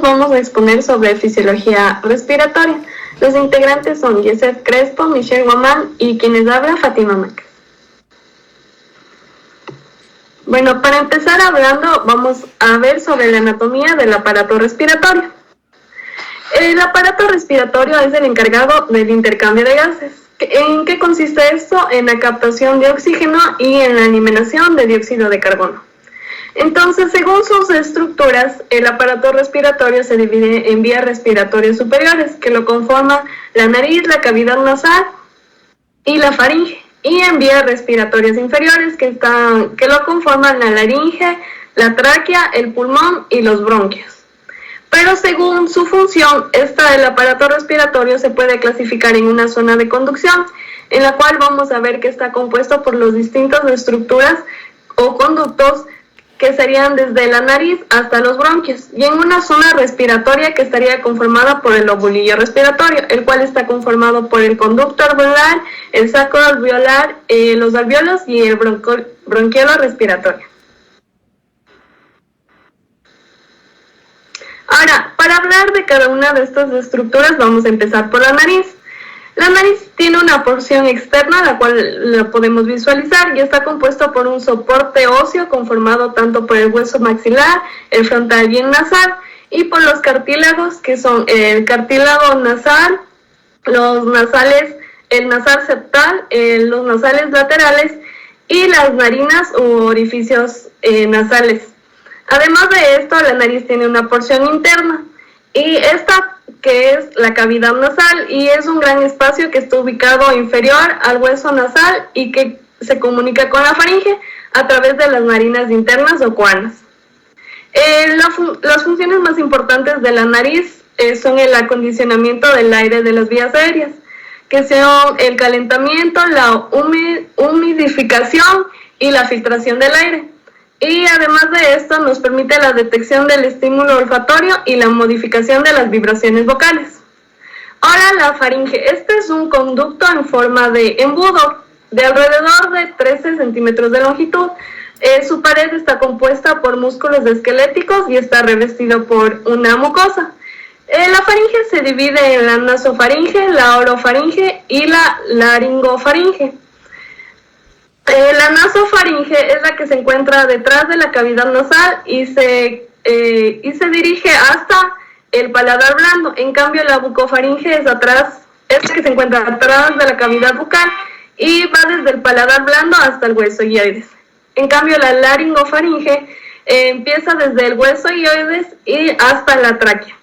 vamos a exponer sobre fisiología respiratoria. Los integrantes son Yesef Crespo, Michelle Guamán y quienes habla Fátima Macas. Bueno, para empezar hablando, vamos a ver sobre la anatomía del aparato respiratorio. El aparato respiratorio es el encargado del intercambio de gases. ¿En qué consiste esto? En la captación de oxígeno y en la eliminación de dióxido de carbono. Entonces, según sus estructuras, el aparato respiratorio se divide en vías respiratorias superiores, que lo conforman la nariz, la cavidad nasal y la faringe, y en vías respiratorias inferiores, que lo conforman la laringe, la tráquea, el pulmón y los bronquios. Pero según su función, el aparato respiratorio se puede clasificar en una zona de conducción, en la cual vamos a ver que está compuesto por las distintas estructuras o conductos que serían desde la nariz hasta los bronquios, y en una zona respiratoria que estaría conformada por el lobulillo respiratorio, el cual está conformado por el conducto alveolar, el saco alveolar, los alvéolos y el bronquiolo respiratorio. Ahora, para hablar de cada una de estas estructuras, vamos a empezar por la nariz. La nariz tiene una porción externa, la cual la podemos visualizar, y está compuesto por un soporte óseo conformado tanto por el hueso maxilar, el frontal y el nasal, y por los cartílagos, que son el cartílago nasal, los nasales, el nasal septal, los nasales laterales y las narinas u orificios nasales. Además de esto, la nariz tiene una porción interna, y esta que es la cavidad nasal, y es un gran espacio que está ubicado inferior al hueso nasal y que se comunica con la faringe a través de las narinas internas o coanas. Las funciones más importantes de la nariz son el acondicionamiento del aire de las vías aéreas, que son el calentamiento, la humidificación y la filtración del aire. Y además de esto nos permite la detección del estímulo olfatorio y la modificación de las vibraciones vocales. Ahora la faringe. Este es un conducto en forma de embudo de alrededor de 13 centímetros de longitud. Su pared está compuesta por músculos esqueléticos y está revestido por una mucosa. La faringe se divide en la nasofaringe, la orofaringe y la laringofaringe. La nasofaringe es la que se encuentra detrás de la cavidad nasal y se dirige hasta el paladar blando. En cambio, la bucofaringe es la que se encuentra atrás de la cavidad bucal y va desde el paladar blando hasta el hueso hioides. En cambio, la laringofaringe empieza desde el hueso hioides y hasta la tráquea.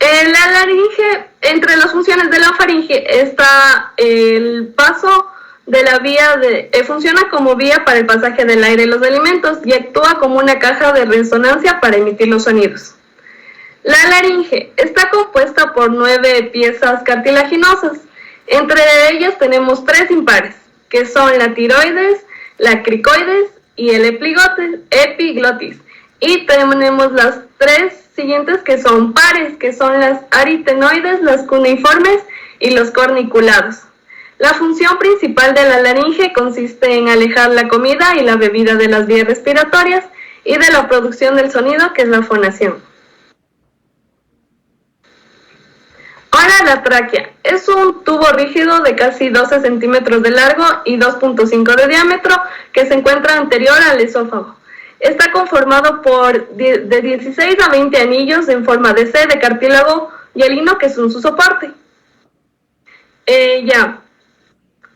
La laringe, entre las funciones de la faringe está el paso de la vía funciona como vía para el pasaje del aire y los alimentos y actúa como una caja de resonancia para emitir los sonidos. La laringe está compuesta por 9 piezas cartilaginosas. Entre ellas tenemos 3 impares, que son la tiroides, la cricoides y el epiglotis. Y tenemos las 3 siguientes que son pares, que son las aritenoides, las cuneiformes y los corniculados. La función principal de la laringe consiste en alejar la comida y la bebida de las vías respiratorias y de la producción del sonido, que es la fonación. Ahora la tráquea. Es un tubo rígido de casi 12 centímetros de largo y 2.5 de diámetro que se encuentra anterior al esófago. Está conformado por de 16 a 20 anillos en forma de C de cartílago hialino que son su soporte.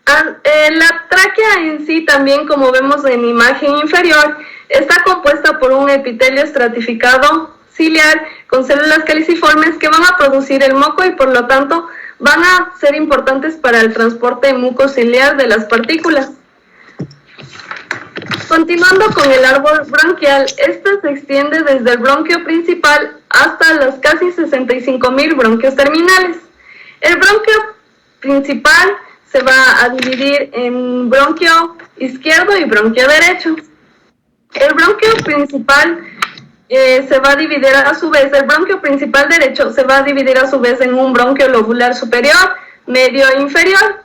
La tráquea en sí también, como vemos en imagen inferior, está compuesta por un epitelio estratificado ciliar con células caliciformes que van a producir el moco y por lo tanto van a ser importantes para el transporte mucociliar de las partículas. Continuando con el árbol bronquial, este se extiende desde el bronquio principal hasta los casi 65.000 bronquios terminales. El bronquio principal se va a dividir en bronquio izquierdo y bronquio derecho. El bronquio principal se va a dividir a su vez, el bronquio principal derecho se va a dividir a su vez en un bronquio lobular superior, medio e inferior.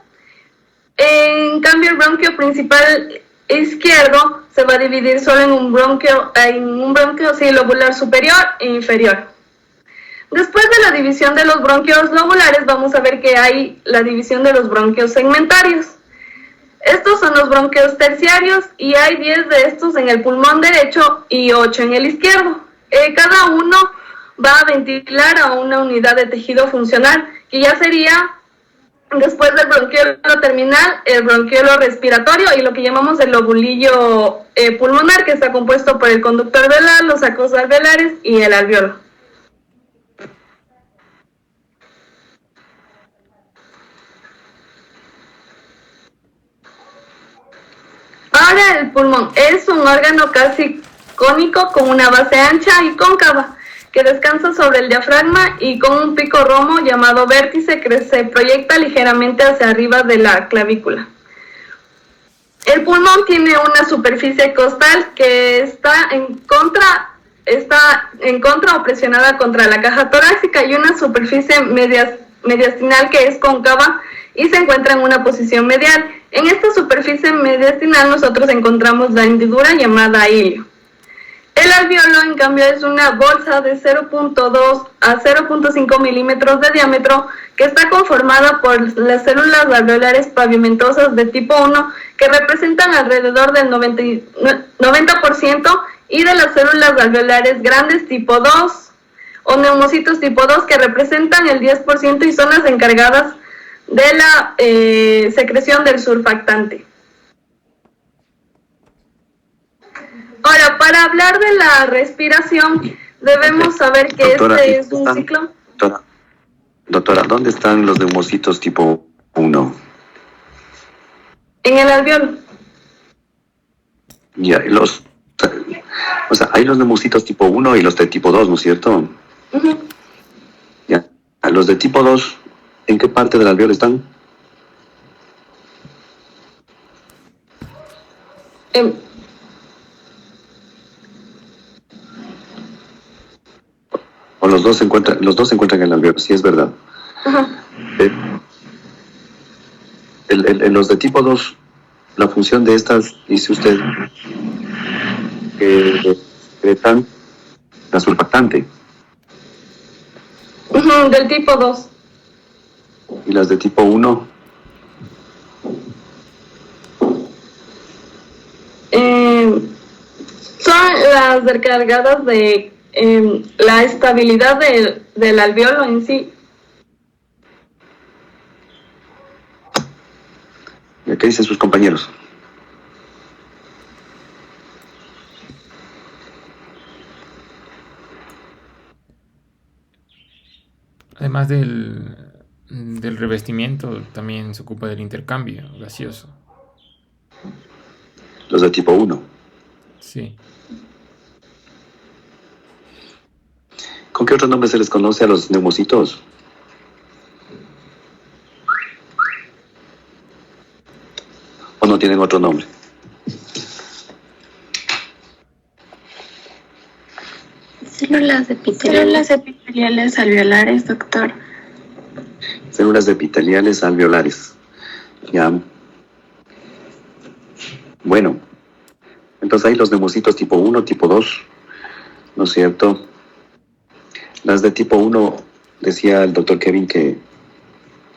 En cambio, el bronquio principal izquierdo se va a dividir solo en un bronquio sí, lobular superior e inferior. Después de la división de los bronquios lobulares, vamos a ver que hay la división de los bronquios segmentarios. Estos son los bronquios terciarios y hay 10 de estos en el pulmón derecho y 8 en el izquierdo. Cada uno va a ventilar a una unidad de tejido funcional, que ya sería, después del bronquiolo terminal, el bronquiolo respiratorio y lo que llamamos el lobulillo pulmonar, que está compuesto por el conductor velar, los sacos alveolares y el alveolo. Ahora el pulmón es un órgano casi cónico con una base ancha y cóncava que descansa sobre el diafragma y con un pico romo llamado vértice que se proyecta ligeramente hacia arriba de la clavícula. El pulmón tiene una superficie costal que está en contra o presionada contra la caja torácica y una superficie mediastinal que es cóncava y se encuentra en una posición medial. En esta superficie mediastinal nosotros encontramos la hendidura llamada hilio. El alveolo, en cambio, es una bolsa de 0.2 a 0.5 milímetros de diámetro que está conformada por las células alveolares pavimentosas de tipo 1 que representan alrededor del 90% y de las células alveolares grandes tipo 2 o neumocitos tipo 2 que representan el 10% y son las encargadas de la secreción del surfactante. Ahora, para hablar de la respiración, debemos saber que doctora, este es un ciclo. Doctora, ¿dónde están los neumocitos tipo 1? En el alveolo. Ya, hay los neumocitos tipo 1 y los de tipo 2, ¿no es cierto? Ya, los de tipo 2, ¿en qué parte del alveolo están? O los dos se encuentran en el alveolo, sí es verdad. En los de tipo 2, la función de estas, dice usted, que secretan la surfactante. Del tipo 2. ¿Y las de tipo 1? Son las encargadas de la estabilidad del alveolo en sí. ¿Qué dicen sus compañeros? Además del revestimiento, también se ocupa del intercambio gaseoso. Los de tipo 1. Sí. ¿Con qué otro nombre se les conoce a los neumocitos? ¿O no tienen otro nombre? Células epiteliales alveolares, doctor. Células epiteliales alveolares. Ya. Bueno, entonces hay los neumocitos tipo 1, tipo 2, ¿no es cierto? Las de tipo 1, decía el doctor Kevin, que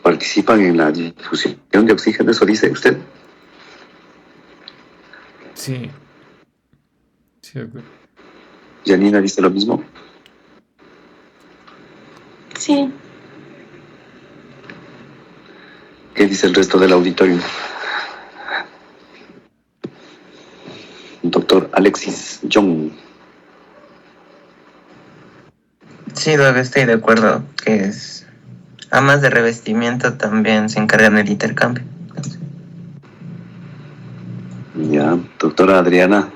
participan en la difusión de oxígeno, ¿eso dice usted? Sí. Sí, doctor. ¿Janina dice lo mismo? Sí. ¿Qué dice el resto del auditorio? Doctor Alexis Young. Sí, Doc, estoy de acuerdo, que es, además de revestimiento, también se encargan del intercambio. Ya, doctora Adriana.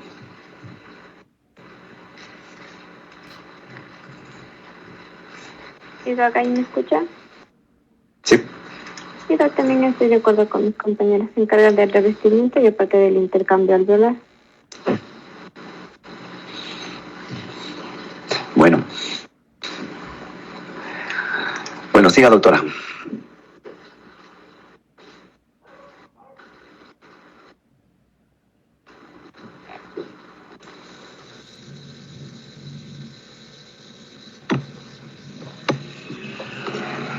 ¿Y Doc, ahí me escucha? Sí. Sí, Doc, también estoy de acuerdo con mis compañeras. Se encargan del revestimiento y aparte del intercambio alveolar. Bueno, siga, doctora.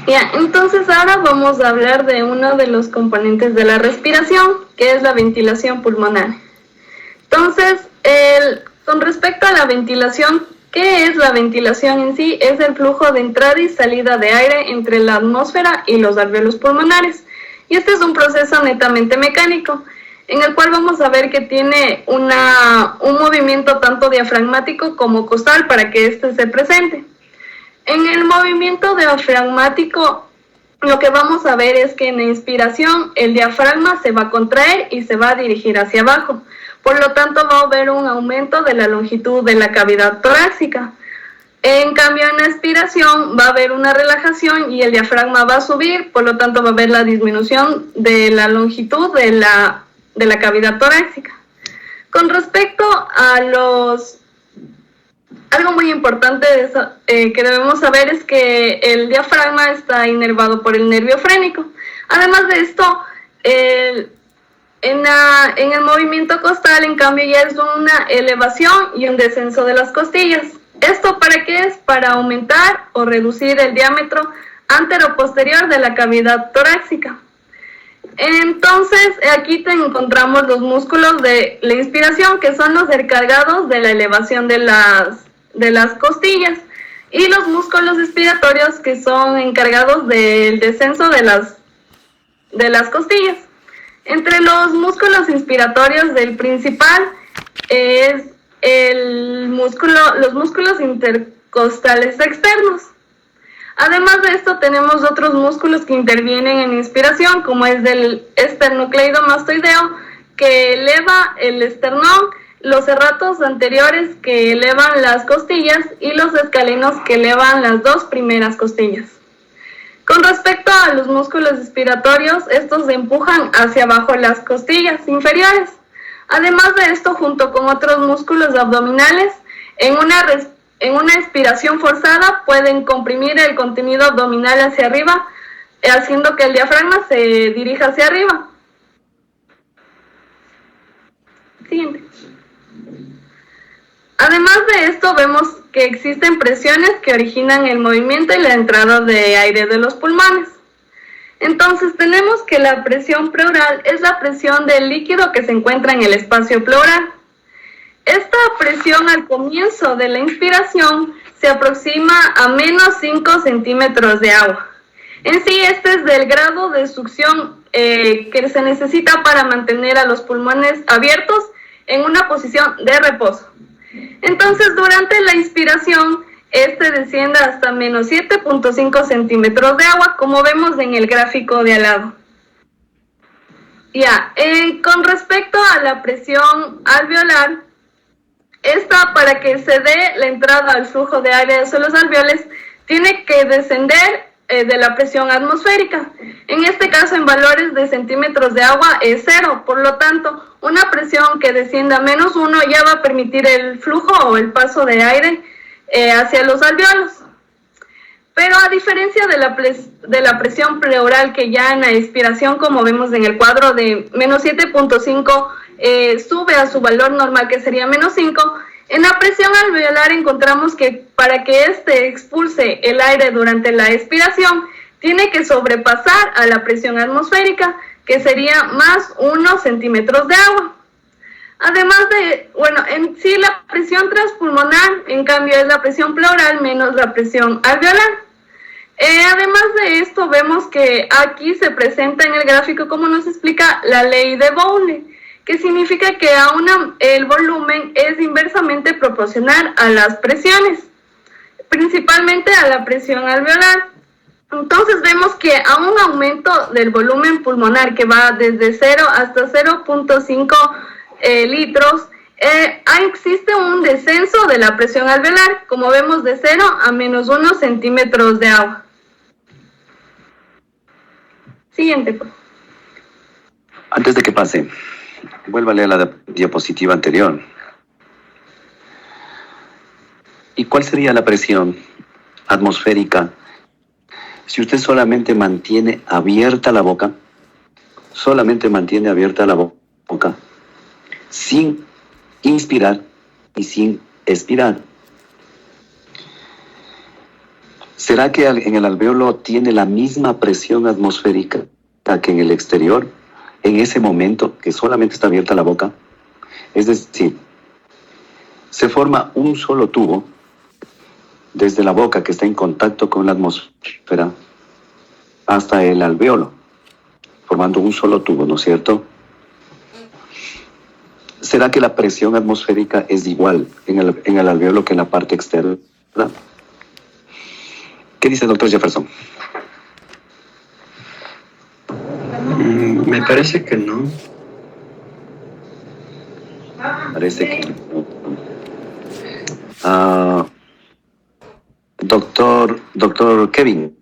Ya, entonces ahora vamos a hablar de uno de los componentes de la respiración, que es la ventilación pulmonar. Entonces, con respecto a la ventilación, ¿qué es la ventilación en sí? Es el flujo de entrada y salida de aire entre la atmósfera y los alvéolos pulmonares. Y este es un proceso netamente mecánico, en el cual vamos a ver que tiene un movimiento tanto diafragmático como costal para que este se presente. En el movimiento diafragmático, lo que vamos a ver es que en la inspiración el diafragma se va a contraer y se va a dirigir hacia abajo. Por lo tanto, va a haber un aumento de la longitud de la cavidad torácica. En cambio, en la expiración va a haber una relajación y el diafragma va a subir, por lo tanto va a haber la disminución de la longitud de la cavidad torácica. Con respecto a algo muy importante que debemos saber es que el diafragma está inervado por el nervio frénico. Además de esto, en el movimiento costal, en cambio, ya es una elevación y un descenso de las costillas. ¿Esto para qué es? Para aumentar o reducir el diámetro antero-posterior de la cavidad torácica. Entonces, aquí encontramos los músculos de la inspiración, que son los encargados de la elevación de las costillas, y los músculos expiratorios, que son encargados del descenso de las costillas. Entre los músculos inspiratorios del principal es los músculos intercostales externos. Además de esto, tenemos otros músculos que intervienen en inspiración, como es del esternocleidomastoideo, que eleva el esternón, los serratos anteriores, que elevan las costillas, y los escalenos, que elevan las dos primeras costillas. Con respecto a los músculos expiratorios, estos empujan hacia abajo las costillas inferiores. Además de esto, junto con otros músculos abdominales, en una expiración forzada pueden comprimir el contenido abdominal hacia arriba, haciendo que el diafragma se dirija hacia arriba. Siguiente. Además de esto, vemos que existen presiones que originan el movimiento y la entrada de aire de los pulmones. Entonces, tenemos que la presión pleural es la presión del líquido que se encuentra en el espacio pleural. Esta presión al comienzo de la inspiración se aproxima a menos 5 centímetros de agua. En sí, este es del grado de succión que se necesita para mantener a los pulmones abiertos en una posición de reposo. Entonces, durante la inspiración, este desciende hasta menos 7.5 centímetros de agua, como vemos en el gráfico de al lado. Con respecto a la presión alveolar, esta, para que se dé la entrada al flujo de aire hacia los alveoles, tiene que descender de la presión atmosférica. En este caso, en valores de centímetros de agua es 0, por lo tanto, una presión que descienda a menos 1 ya va a permitir el flujo o el paso de aire hacia los alveolos. Pero a diferencia de la presión pleural, que ya en la expiración, como vemos en el cuadro, de menos 7.5 sube a su valor normal, que sería menos 5, en la presión alveolar encontramos que para que éste expulse el aire durante la expiración, tiene que sobrepasar a la presión atmosférica, que sería más 1 centímetros de agua. Además en sí la presión transpulmonar, en cambio, es la presión pleural menos la presión alveolar. Además de esto, vemos que aquí se presenta en el gráfico, como nos explica la ley de Bowley, que significa que el volumen es inversamente proporcional a las presiones, principalmente a la presión alveolar. Entonces vemos que a un aumento del volumen pulmonar, que va desde 0 hasta 0.5 litros, existe un descenso de la presión alveolar, como vemos, de 0 a menos 1 centímetros de agua. Siguiente, por favor. Antes de que pase, vuelva a leer la diapositiva anterior. ¿Y cuál sería la presión atmosférica si usted solamente mantiene abierta la boca? Solamente mantiene abierta la boca, sin inspirar y sin expirar. ¿Será que en el alvéolo tiene la misma presión atmosférica que en el exterior, en ese momento que solamente está abierta la boca? Es decir, se forma un solo tubo desde la boca que está en contacto con la atmósfera hasta el alvéolo, formando un solo tubo, ¿no es cierto? ¿Será que la presión atmosférica es igual en el alvéolo que en la parte externa? ¿Qué dice el doctor Jefferson? Me parece que no. Parece que no. Doctor Kevin.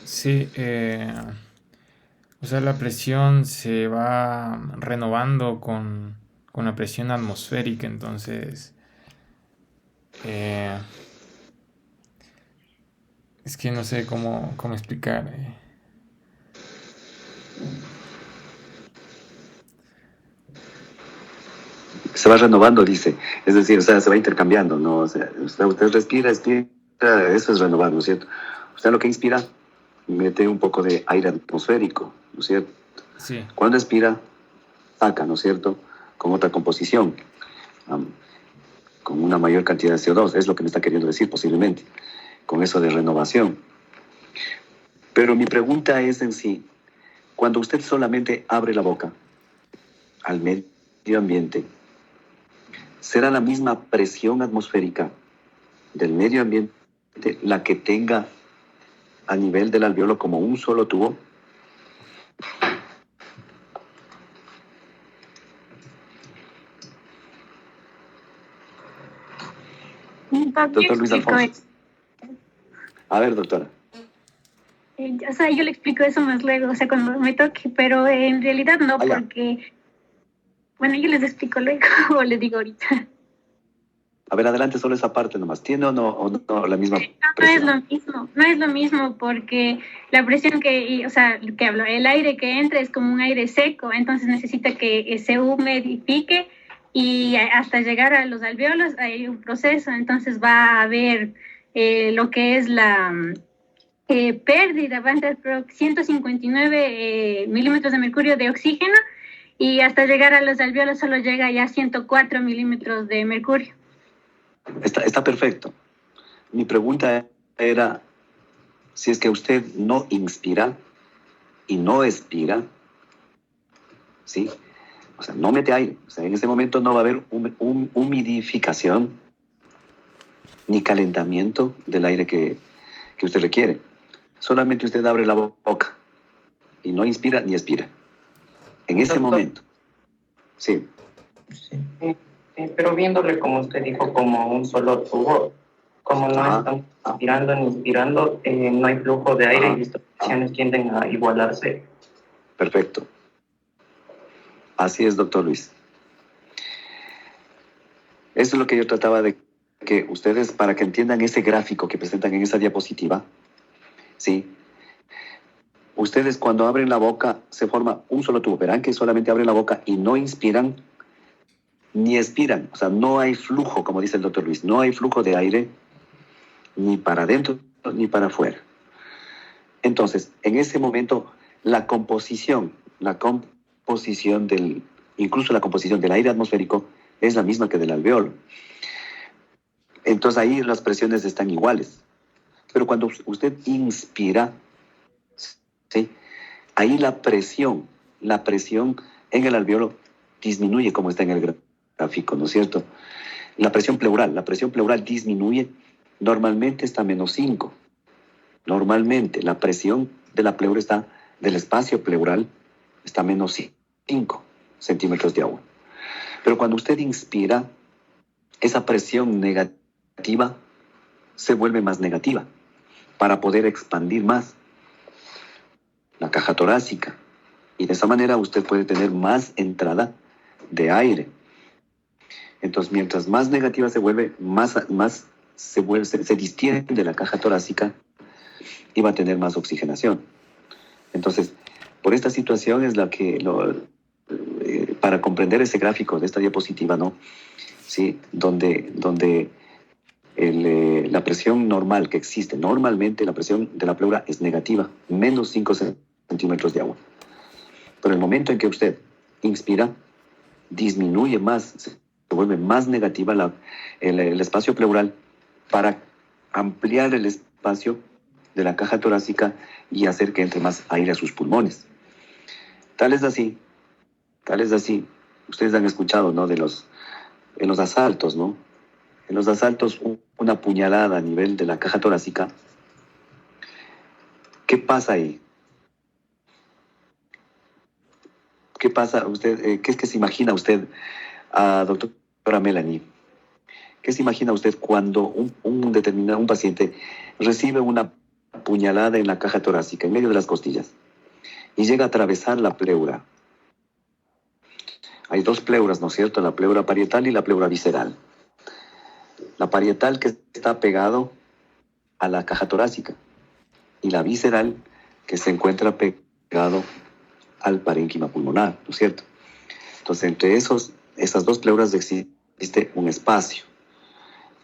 Sí, o sea, la presión se va renovando con la presión atmosférica, entonces es que no sé cómo explicar. Se va renovando, dice. Es decir, o sea, se va intercambiando, ¿no? O sea, usted respira, expira, eso es renovar, ¿no es cierto? Usted lo que inspira, mete un poco de aire atmosférico, ¿no es cierto? Sí, Cuando expira, saca, ¿no es cierto? Con otra composición, con una mayor cantidad de CO2, es lo que me está queriendo decir posiblemente, con eso de renovación. Pero mi pregunta es en sí, cuando usted solamente abre la boca al medio ambiente, ¿será la misma presión atmosférica del medio ambiente la que tenga a nivel del alvéolo como un solo tubo? Doctor Luis Alfonso. A ver, doctora. O sea, yo le explico eso más luego, o sea, cuando me toque, pero en realidad no, porque... Bueno, yo les explico luego, o les digo ahorita. A ver, adelante, solo esa parte nomás. ¿Tiene o no la misma presión? No es lo mismo, porque la presión que hablo, el aire que entra es como un aire seco, entonces necesita que se humidifique y hasta llegar a los alvéolos hay un proceso, entonces va a haber lo que es la pérdida, va a entrar 159 milímetros de mercurio de oxígeno y hasta llegar a los alvéolos solo llega ya 104 milímetros de mercurio. Está perfecto. Mi pregunta era, si es que usted no inspira y no expira, ¿sí? O sea, no mete aire. O sea, en ese momento no va a haber humidificación ni calentamiento del aire que usted requiere. Solamente usted abre la boca y no inspira ni expira. En ese momento. Sí. Pero viéndole, como usted dijo, como un solo tubo, como no están aspirando ni inspirando, no hay flujo de aire y estas presiones tienden a igualarse. Perfecto. Así es, doctor Luis. Eso es lo que yo trataba de que ustedes, para que entiendan ese gráfico que presentan en esa diapositiva, ¿sí? Ustedes cuando abren la boca se forma un solo tubo. Verán que solamente abren la boca y no inspiran ni expiran. O sea, no hay flujo, como dice el doctor Luis. No hay flujo de aire ni para adentro ni para afuera. Entonces, en ese momento, incluso la composición del aire atmosférico es la misma que del alvéolo. Entonces ahí las presiones están iguales. Pero cuando usted inspira, ¿sí? Ahí la presión en el alvéolo disminuye, como está en el gráfico, ¿no es cierto? La presión pleural disminuye, normalmente está -5. Normalmente la presión de la pleura del espacio pleural está -5 centímetros de agua. Pero cuando usted inspira, esa presión negativa se vuelve más negativa para poder expandir más la caja torácica. Y de esa manera usted puede tener más entrada de aire. Entonces, mientras más negativa se vuelve, más se distiende la caja torácica y va a tener más oxigenación. Entonces, por esta situación es la que, para comprender ese gráfico de esta diapositiva, ¿no? Sí, donde la presión normal que existe, normalmente la presión de la pleura es negativa, menos 5 centímetros de agua. Pero el momento en que usted inspira, disminuye más, se vuelve más negativa el espacio pleural para ampliar el espacio de la caja torácica y hacer que entre más aire a sus pulmones. Tal es así, ustedes han escuchado, ¿no? En los asaltos, ¿no? En los asaltos, una puñalada a nivel de la caja torácica. ¿Qué pasa ahí? ¿Qué pasa usted? ¿Qué es que se imagina usted, doctora Melanie? ¿Qué se imagina usted cuando un paciente recibe una puñalada en la caja torácica, en medio de las costillas, y llega a atravesar la pleura? Hay dos pleuras, ¿no es cierto? La pleura parietal y la pleura visceral. La parietal que está pegado a la caja torácica y la visceral que se encuentra pegado al parénquima pulmonar, ¿no es cierto? Entonces, entre esas dos pleuras existe un espacio.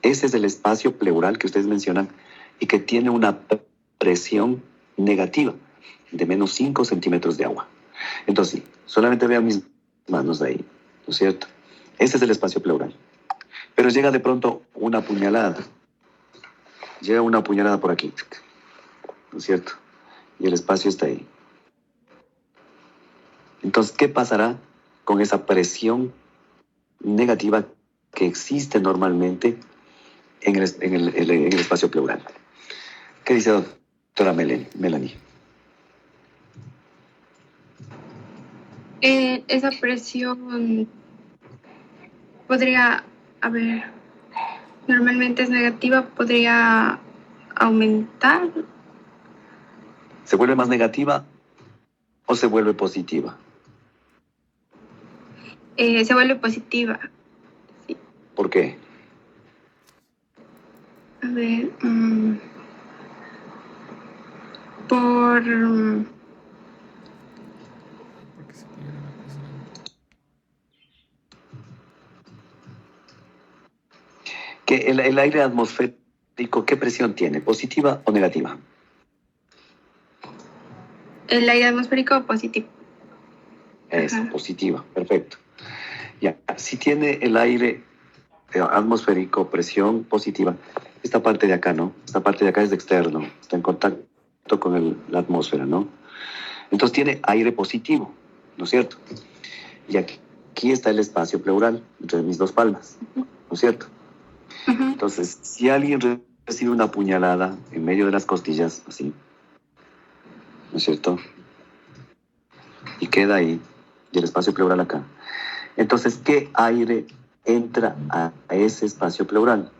Ese es el espacio pleural que ustedes mencionan y que tiene una presión negativa de menos 5 centímetros de agua. Entonces, solamente vean mis manos de ahí, ¿no es cierto? Ese es el espacio pleural. Pero llega de pronto una puñalada. Llega una puñalada por aquí, ¿no es cierto? Y el espacio está ahí. Entonces, ¿qué pasará con esa presión negativa que existe normalmente en el espacio pleural? ¿Qué dice doctora Melanie? Esa presión podría, a ver, normalmente es negativa, podría aumentar. ¿Se vuelve más negativa o se vuelve positiva? Se vuelve positiva. Sí. ¿Por qué? A ver, por... Porque se pierde la presión. Que el aire atmosférico, ¿qué presión tiene? ¿Positiva o negativa? el aire atmosférico positivo. Es Ajá. positiva, perfecto. Ya, si tiene el aire atmosférico presión positiva, esta parte de acá, ¿no? Esta parte de acá es externo, está en contacto con la atmósfera, ¿no? Entonces tiene aire positivo, ¿no es cierto? Y aquí está el espacio pleural, entre mis dos palmas, ¿no es cierto? Ujú. Entonces, si alguien recibe una puñalada en medio de las costillas, así, ¿no es cierto? Y queda ahí, y el espacio pleural acá. Entonces, ¿qué aire entra a ese espacio pleural?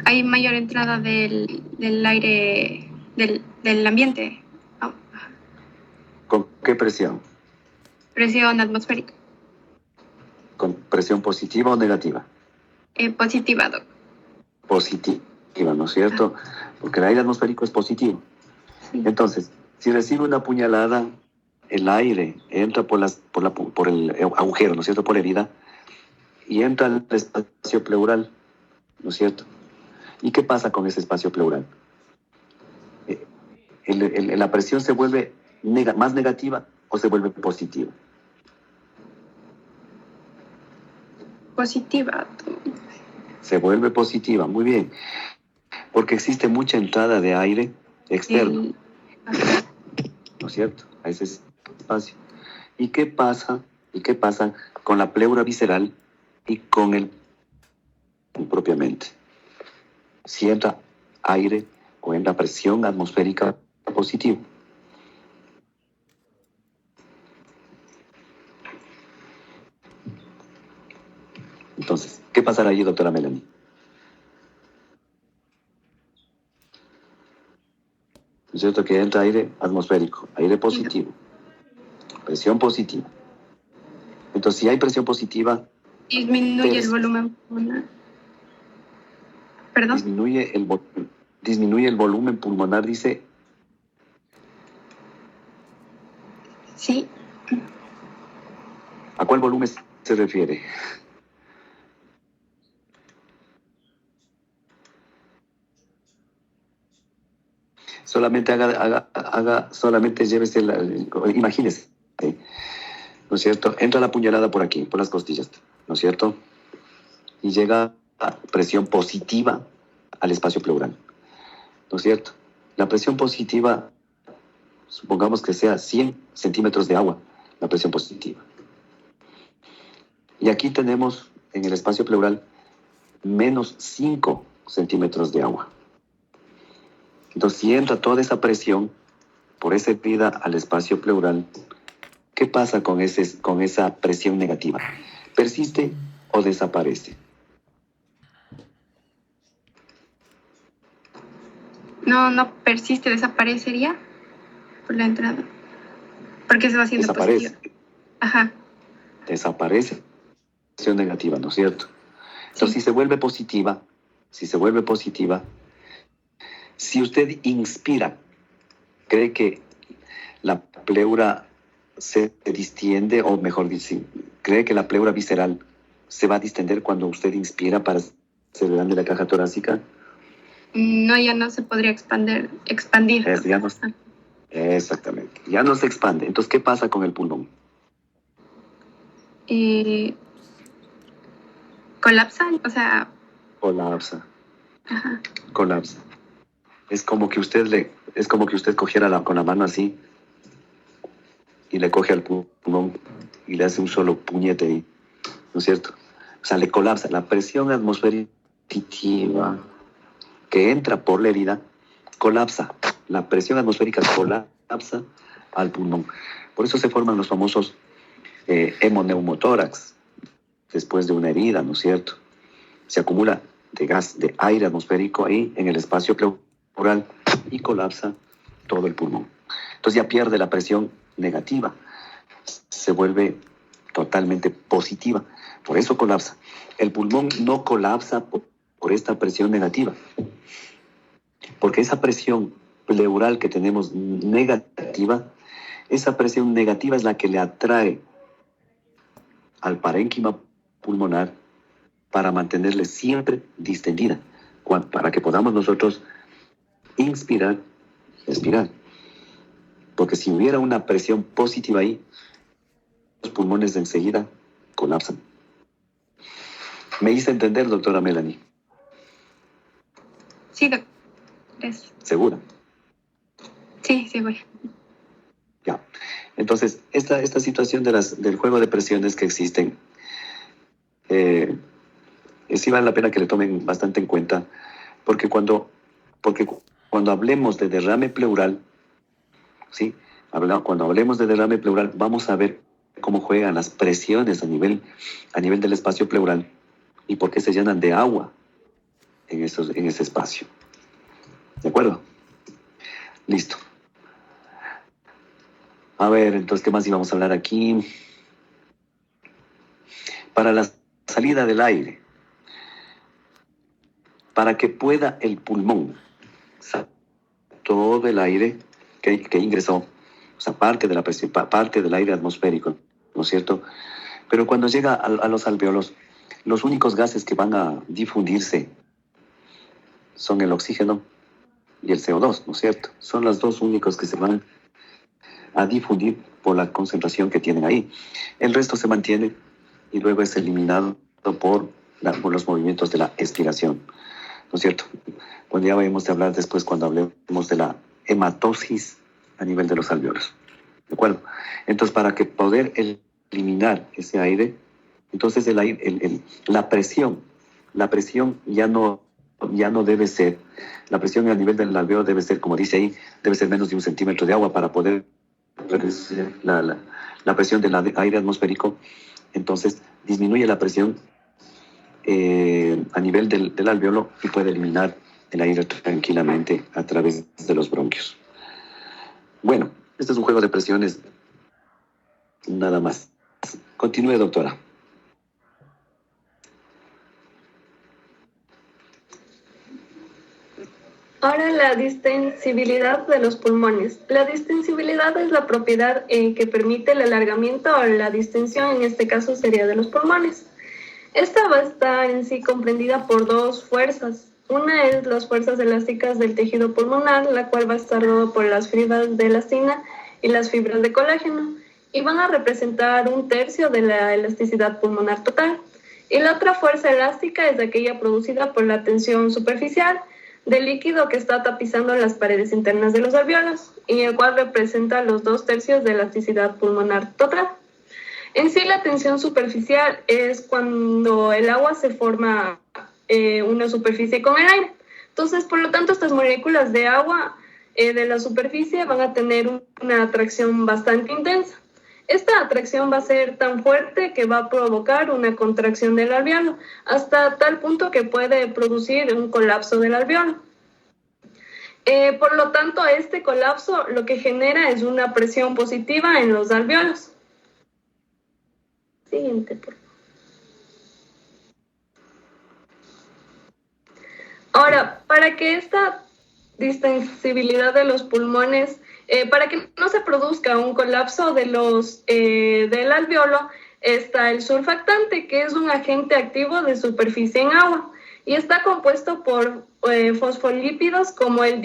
Hay mayor entrada del aire del ambiente. Oh, ¿Con qué presión? presión atmosférica. ¿Con presión positiva o negativa? Positiva, doc. Positiva, ¿no es cierto? Porque el aire atmosférico es positivo. Sí. Entonces, si recibe una puñalada, el aire entra por el agujero, ¿no es cierto? Por la herida, y entra al espacio pleural, ¿no es cierto? ¿Y qué pasa con ese espacio pleural? ¿La presión se vuelve más negativa o se vuelve positiva? Positiva. Se vuelve positiva, muy bien. Porque existe mucha entrada de aire externo, ¿no es cierto? A ese espacio. ¿Y qué pasa con la pleura visceral y con el propiamente? Si entra aire o entra presión atmosférica positiva. Entonces, ¿qué pasará allí, doctora Melanie? ¿No es cierto que entra aire atmosférico, aire positivo, presión positiva? Entonces, si hay presión positiva, Disminuye el volumen pulmonar. ¿Perdón? disminuye el volumen pulmonar, dice. Sí. ¿A cuál volumen se refiere? Solamente solamente llévese, imagínese, ¿no es cierto? Entra la puñalada por aquí, por las costillas, ¿no es cierto? Y llega a presión positiva al espacio pleural, ¿no es cierto? La presión positiva, supongamos que sea 100 centímetros de agua, la presión positiva. Y aquí tenemos en el espacio pleural menos 5 centímetros de agua. Entonces, si entra toda esa presión por esa herida al espacio pleural, ¿qué pasa con esa presión negativa? ¿Persiste o desaparece? No persiste, desaparecería por la entrada. Porque se va haciendo Desaparece. positiva. Ajá. Desaparece. Presión negativa, ¿no es cierto? Entonces, si se vuelve positiva, si usted inspira, cree que la pleura se distiende, o mejor dicho, cree que la pleura visceral se va a distender cuando usted inspira para ser grande la caja torácica. No, ya no se podría expandir. Exactamente, ya no se expande. Entonces, ¿qué pasa con el pulmón? Colapsa, o sea... Colapsa. Ajá. Colapsa. Es como que usted cogiera con la mano así y le coge al pulmón y le hace un solo puñete ahí, ¿no es cierto? O sea, le colapsa. La presión atmosférica que entra por la herida colapsa. La presión atmosférica colapsa al pulmón. Por eso se forman los famosos hemoneumotórax después de una herida, ¿no es cierto? Se acumula de gas, de aire atmosférico ahí en el espacio pleural y colapsa todo el pulmón. Entonces ya pierde la presión negativa, se vuelve totalmente positiva. Por eso colapsa. El pulmón no colapsa por esta presión negativa, porque esa presión pleural que tenemos negativa, esa presión negativa es la que le atrae al parénquima pulmonar para mantenerle siempre distendida, para que podamos nosotros inspirar y expirar. Porque si hubiera una presión positiva ahí, los pulmones de enseguida colapsan. ¿Me hice entender, doctora Melanie? Sí, doctor. Gracias. ¿Segura? Sí, segura. Ya. Entonces, esta situación del juego de presiones que existen, sí vale la pena que le tomen bastante en cuenta, porque cuando hablemos de derrame pleural, ¿sí? Cuando hablemos de derrame pleural, vamos a ver cómo juegan las presiones a nivel del espacio pleural y por qué se llenan de agua en ese espacio. ¿De acuerdo? Listo. A ver, entonces, ¿qué más íbamos a hablar aquí? Para la salida del aire, para que pueda el pulmón sacar todo el aire que ingresó, o sea, parte de la presión, parte del aire atmosférico, ¿no es cierto? Pero cuando llega a los alvéolos, los únicos gases que van a difundirse son el oxígeno y el CO2, ¿no es cierto? Son los dos únicos que se van a difundir por la concentración que tienen ahí. El resto se mantiene y luego es eliminado por los movimientos de la expiración, ¿no es cierto? Bueno, ya vamos a hablar después cuando hablemos de la hematosis a nivel de los alvéolos, ¿de acuerdo? Entonces, para que poder eliminar ese aire, entonces la presión ya no debe ser, la presión a nivel del alvéolo debe ser, como dice ahí, debe ser menos de 1 centímetro de agua para poder reducir la presión del aire atmosférico. Entonces disminuye la presión a nivel del alvéolo y puede eliminar el aire tranquilamente a través de los bronquios. Bueno, este es un juego de presiones, nada más. Continúe, doctora. Ahora la distensibilidad de los pulmones. La distensibilidad es la propiedad que permite el alargamiento o la distensión, en este caso sería de los pulmones. Esta va a estar en sí comprendida por dos fuerzas. Una es las fuerzas elásticas del tejido pulmonar, la cual va a estar dado por las fibras de elastina y las fibras de colágeno, y van a representar 1/3 de la elasticidad pulmonar total. Y la otra fuerza elástica es aquella producida por la tensión superficial del líquido que está tapizando las paredes internas de los alvéolos, y el cual representa los 2/3 de elasticidad pulmonar total. En sí, la tensión superficial es cuando el agua se forma una superficie con el aire. Entonces, por lo tanto, estas moléculas de agua de la superficie van a tener una atracción bastante intensa. Esta atracción va a ser tan fuerte que va a provocar una contracción del alvéolo, hasta tal punto que puede producir un colapso del alvéolo. Por lo tanto, este colapso lo que genera es una presión positiva en los alvéolos. Siguiente, por favor. Ahora, para que esta distensibilidad de los pulmones, para que no se produzca un colapso de del alvéolo, está el surfactante, que es un agente activo de superficie en agua y está compuesto por fosfolípidos como el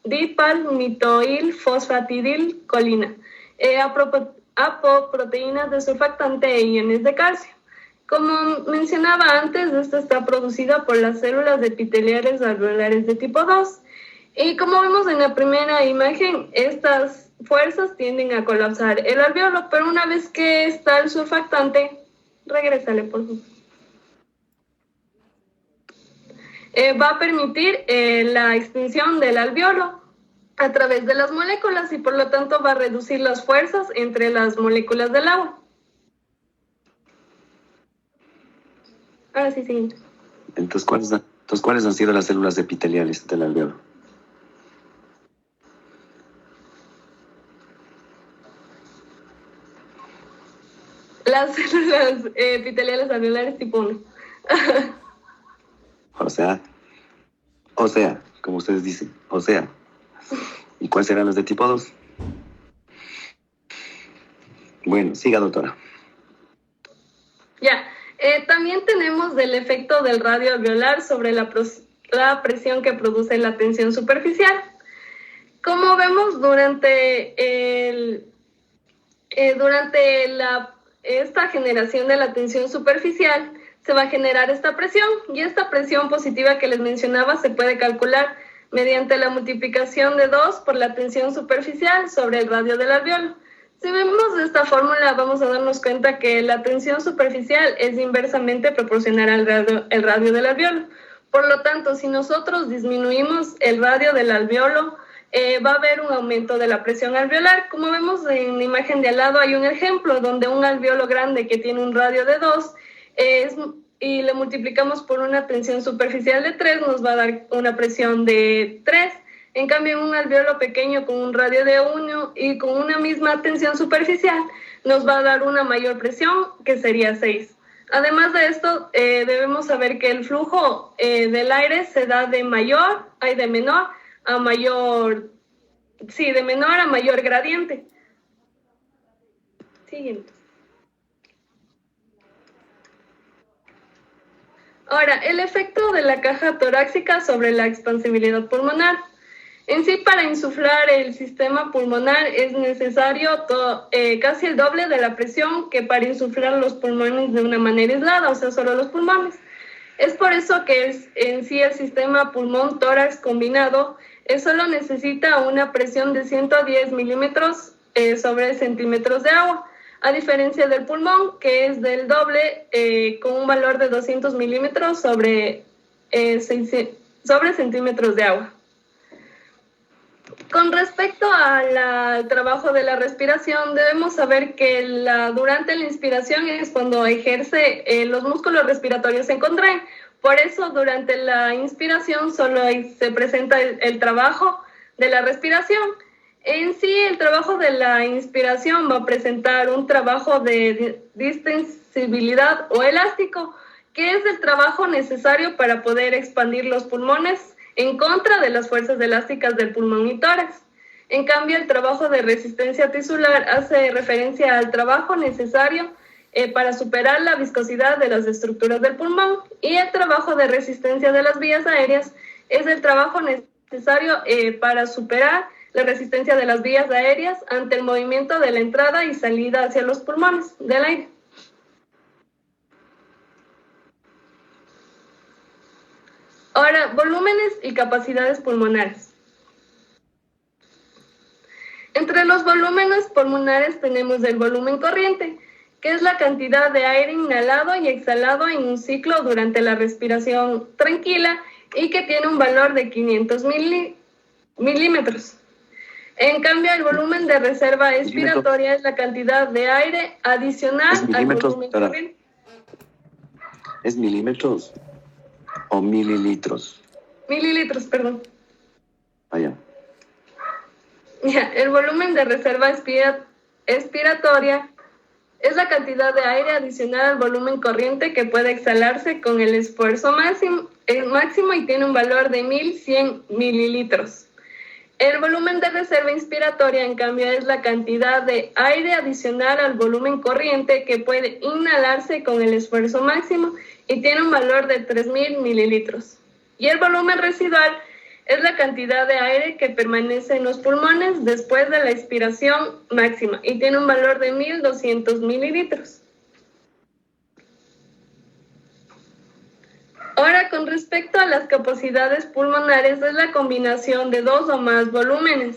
dipalmitoilfosfatidilcolina, apoproteínas de surfactante e iones de calcio. Como mencionaba antes, esta está producida por las células epiteliales alveolares de tipo 2. Y como vemos en la primera imagen, estas fuerzas tienden a colapsar el alvéolo, pero una vez que está el surfactante, regrésale por favor. Va a permitir la extinción del alvéolo a través de las moléculas y por lo tanto va a reducir las fuerzas entre las moléculas del agua. Ahora sí, siguiente. Entonces, ¿cuáles han sido las células epiteliales del alvéolo? Las células epiteliales alveolares tipo 1. O sea, como ustedes dicen, o sea. ¿Y cuáles serán las de tipo 2? Bueno, siga, doctora. Ya. También tenemos el efecto del radio alveolar sobre la presión que produce la tensión superficial. Como vemos durante esta generación de la tensión superficial, se va a generar esta presión, y esta presión positiva que les mencionaba se puede calcular mediante la multiplicación de 2 por la tensión superficial sobre el radio del alvéolo. Si vemos esta fórmula, vamos a darnos cuenta que la tensión superficial es inversamente proporcional al radio del alvéolo. Por lo tanto, si nosotros disminuimos el radio del alvéolo, va a haber un aumento de la presión alveolar. Como vemos en la imagen de al lado, hay un ejemplo donde un alvéolo grande que tiene un radio de 2 y le multiplicamos por una tensión superficial de 3, nos va a dar una presión de 3. En cambio, en un alvéolo pequeño con un radio de 1 y con una misma tensión superficial, nos va a dar una mayor presión, que sería 6. Además de esto, debemos saber que el flujo del aire se da de menor a mayor gradiente. Siguiente. Ahora, el efecto de la caja torácica sobre la expansibilidad pulmonar. En sí, para insuflar el sistema pulmonar es necesario casi el doble de la presión que para insuflar los pulmones de una manera aislada, o sea, solo los pulmones. Es por eso que en sí el sistema pulmón-tórax combinado solo necesita una presión de 110 milímetros sobre centímetros de agua, a diferencia del pulmón, que es del doble, con un valor de 200 milímetros sobre centímetros de agua. Con respecto al trabajo de la respiración, debemos saber que durante la inspiración es cuando los músculos respiratorios se contraen. Por eso, durante la inspiración solo se presenta el trabajo de la respiración. En sí, el trabajo de la inspiración va a presentar un trabajo de distensibilidad o elástico, que es el trabajo necesario para poder expandir los pulmones en contra de las fuerzas elásticas del pulmón y tórax. En cambio, el trabajo de resistencia tisular hace referencia al trabajo necesario para superar la viscosidad de las estructuras del pulmón, y el trabajo de resistencia de las vías aéreas es el trabajo necesario para superar la resistencia de las vías aéreas ante el movimiento de la entrada y salida hacia los pulmones del aire. Ahora, volúmenes y capacidades pulmonares. Entre los volúmenes pulmonares tenemos el volumen corriente, que es la cantidad de aire inhalado y exhalado en un ciclo durante la respiración tranquila y que tiene un valor de 500 milímetros. En cambio, el volumen de reserva expiratoria es la cantidad de aire adicional al volumen corriente. ¿Es milímetros o mililitros? Mililitros, perdón. Vaya. El volumen de reserva expiratoria es la cantidad de aire adicional al volumen corriente que puede exhalarse con el esfuerzo máximo y tiene un valor de 1100 mililitros. El volumen de reserva inspiratoria, en cambio, es la cantidad de aire adicional al volumen corriente que puede inhalarse con el esfuerzo máximo y tiene un valor de 3000 mililitros. Y el volumen residual es la cantidad de aire que permanece en los pulmones después de la expiración máxima y tiene un valor de 1200 mililitros. Ahora, con respecto a las capacidades pulmonares, es la combinación de dos o más volúmenes.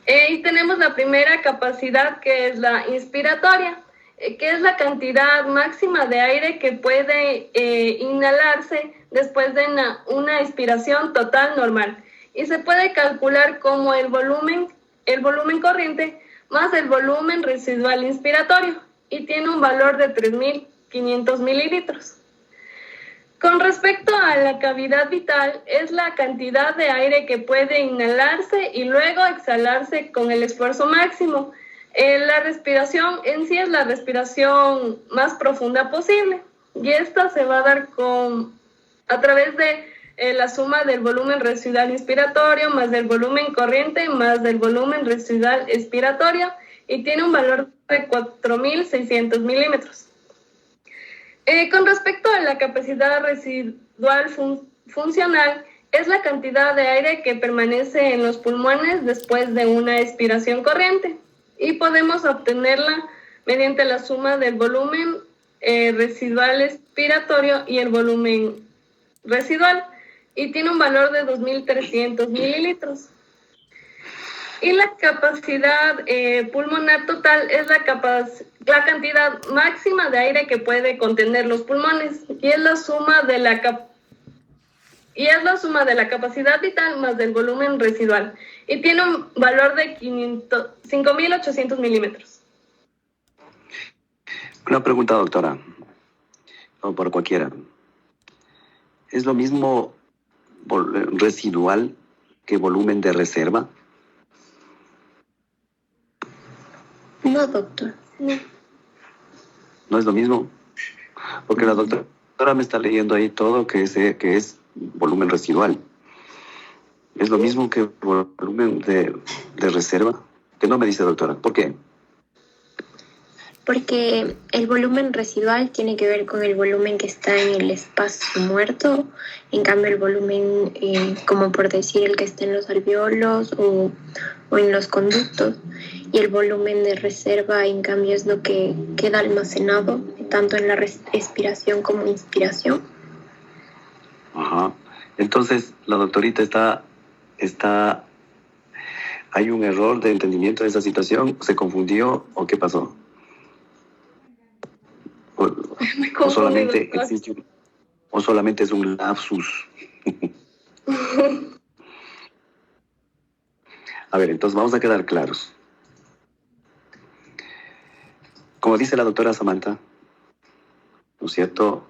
Y tenemos la primera capacidad, que es la inspiratoria, que es la cantidad máxima de aire que puede inhalarse después de una expiración total normal. Y se puede calcular como el volumen corriente más el volumen residual inspiratorio, y tiene un valor de 3500 mililitros. Con respecto a la cavidad vital, es la cantidad de aire que puede inhalarse y luego exhalarse con el esfuerzo máximo. La respiración en sí es la respiración más profunda posible, y esta se va a dar a través de la suma del volumen residual inspiratorio más del volumen corriente más del volumen residual expiratorio, y tiene un valor de 4600 milímetros. Con respecto a la capacidad residual funcional, es la cantidad de aire que permanece en los pulmones después de una expiración corriente, y podemos obtenerla mediante la suma del volumen residual expiratorio y el volumen residual, y tiene un valor de 2300 mililitros. Y la capacidad pulmonar total es la cantidad máxima de aire que puede contener los pulmones, y es la suma de la capacidad vital más del volumen residual, y tiene un valor de 5800 milímetros. Una pregunta, doctora, o por cualquiera. ¿Es lo mismo residual que volumen de reserva? No, doctor. No. ¿No es lo mismo? Porque la doctora me está leyendo ahí todo que es volumen residual. ¿Es lo mismo que volumen de reserva? ¿Qué no me dice, doctora? ¿Por qué? Porque el volumen residual tiene que ver con el volumen que está en el espacio muerto. En cambio, el volumen, como por decir, el que está en los alveolos o en los conductos. Y el volumen de reserva, en cambio, es lo que queda almacenado, tanto en la expiración como inspiración. Ajá. Entonces, la doctorita ¿hay un error de entendimiento de esa situación? ¿Se confundió o qué pasó? ¿O solamente existe o solamente es un lapsus? A ver, entonces vamos a quedar claros. Como dice la doctora Samantha, ¿no es cierto?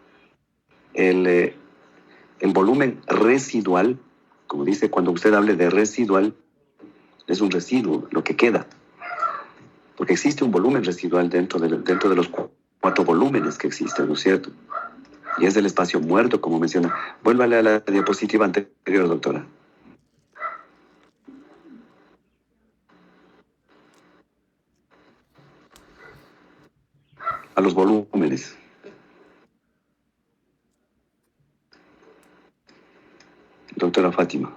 El volumen residual, como dice, cuando usted hable de residual, es un residuo, lo que queda. Porque existe un volumen residual dentro de los 4 volúmenes que existen, ¿no es cierto? Y es el espacio muerto, como menciona. Vuélvale a la diapositiva anterior, doctora. a los volúmenes. Doctora Fátima.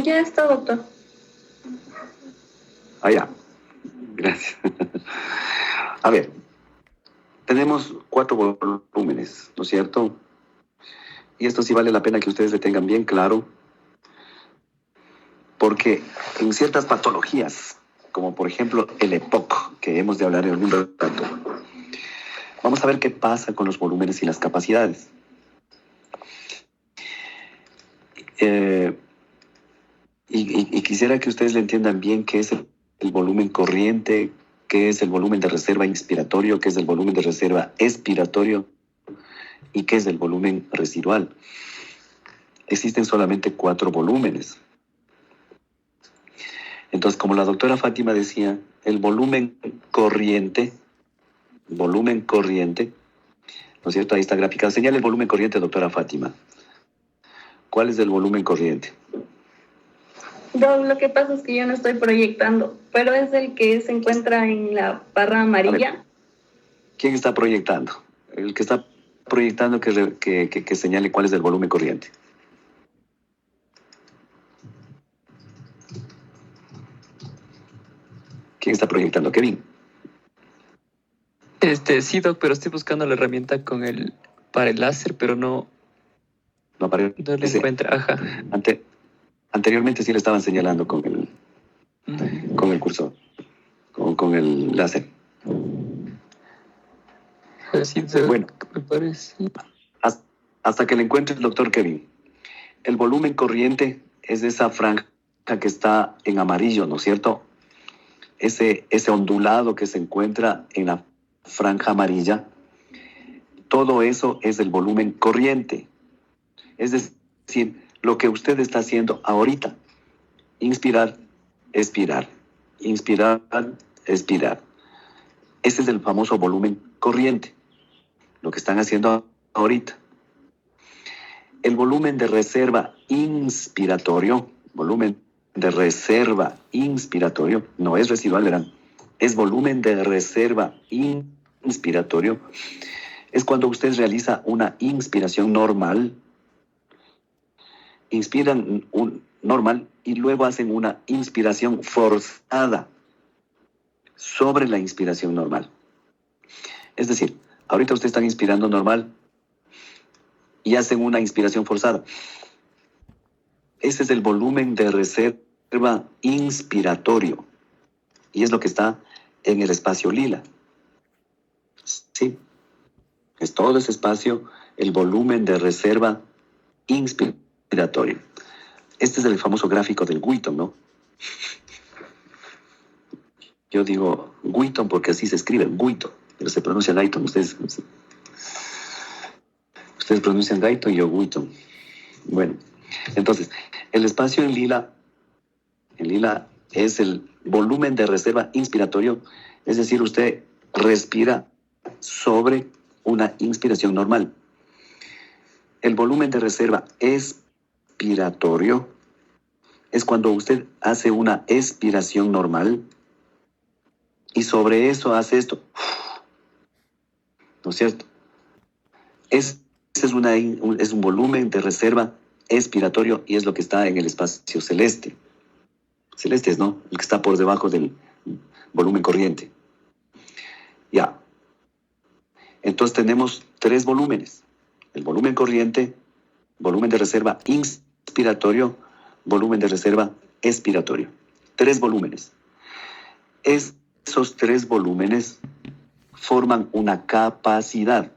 Ya está, doctor. Ah, ya. Gracias. A ver, tenemos 4 volúmenes, ¿no es cierto? Y esto sí vale la pena que ustedes le tengan bien claro, porque en ciertas patologías, como por ejemplo el EPOC, que hemos de hablar en algún rato, vamos a ver qué pasa con los volúmenes y las capacidades. Y quisiera que ustedes le entiendan bien qué es el volumen corriente, qué es el volumen de reserva inspiratorio, qué es el volumen de reserva expiratorio y qué es el volumen residual. Existen solamente 4 volúmenes. Entonces, como la doctora Fátima decía, el volumen corriente, ¿no es cierto? Ahí está gráfica. Señala el volumen corriente, doctora Fátima. ¿Cuál es el volumen corriente? Lo que pasa es que yo no estoy proyectando, pero es el que se encuentra en la barra amarilla. ¿Quién está proyectando? El que está proyectando que señale cuál es el volumen corriente. ¿Quién está proyectando? Kevin. Sí, doc, pero estoy buscando la herramienta para el láser, pero no aparece. No le encuentra, ajá. Anteriormente sí le estaban señalando con el cursor, con el láser. Sí, bueno, me parece. Hasta que le encuentre el doctor Kevin. El volumen corriente es esa franja que está en amarillo, ¿no es cierto? Ese ondulado que se encuentra en la franja amarilla, todo eso es el volumen corriente. Es decir, lo que usted está haciendo ahorita. Inspirar, expirar. Inspirar, expirar. Ese es el famoso volumen corriente. Lo que están haciendo ahorita. El volumen de reserva inspiratorio, no es residual, verán. Es volumen de reserva inspiratorio. Es cuando usted realiza una inspiración normal. Inspiran normal y luego hacen una inspiración forzada sobre la inspiración normal. Es decir, ahorita usted está inspirando normal y hacen una inspiración forzada. Ese es el volumen de reserva inspiratorio y es lo que está en el espacio lila. Sí, es todo ese espacio, el volumen de reserva inspiratorio. Este es el famoso gráfico del Wheaton, ¿no? Yo digo Wheaton porque así se escribe, Wheaton, pero se pronuncia Guyton. Ustedes pronuncian Guyton y yo Wheaton. Bueno, entonces, el espacio en lila es el volumen de reserva inspiratorio, es decir, usted respira sobre una inspiración normal. El volumen de reserva expiratorio es cuando usted hace una expiración normal y sobre eso hace esto. ¿No es cierto? Es un volumen de reserva expiratorio y es lo que está en el espacio celeste. Celeste es, ¿no? El que está por debajo del volumen corriente. Ya. Entonces tenemos 3 volúmenes. El volumen corriente, volumen de reserva inspiratorio, volumen de reserva expiratorio. 3 volúmenes. Esos 3 volúmenes forman una capacidad.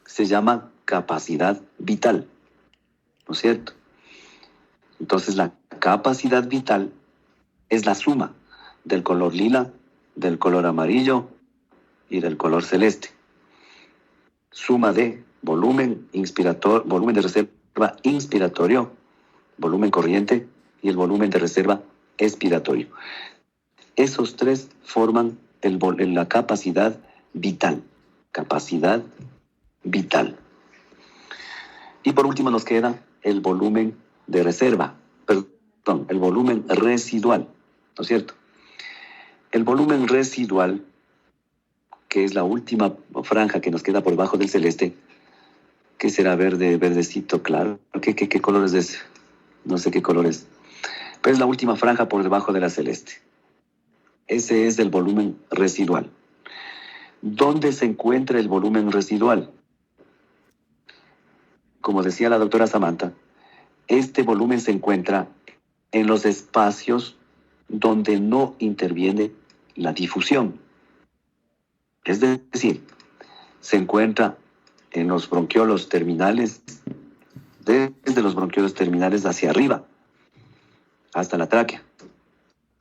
Se llama capacidad vital, ¿no es cierto? Entonces la capacidad vital es la suma del color lila, del color amarillo y del color celeste. Suma de volumen de reserva inspiratorio, volumen corriente y el volumen de reserva expiratorio. Esos 3 forman la capacidad vital. Capacidad vital. Y por último nos queda el volumen de reserva. el volumen residual, ¿no es cierto? El volumen residual, que es la última franja que nos queda por debajo del celeste, que será verde, verdecito claro. ¿Qué color es ese? No sé qué color es. Pero es la última franja por debajo de la celeste. Ese es el volumen residual. ¿Dónde se encuentra el volumen residual? Como decía la doctora Samantha, este volumen se encuentra en los espacios donde no interviene la difusión. Es decir, se encuentra en los bronquiolos terminales, desde los bronquiolos terminales hacia arriba, hasta la tráquea.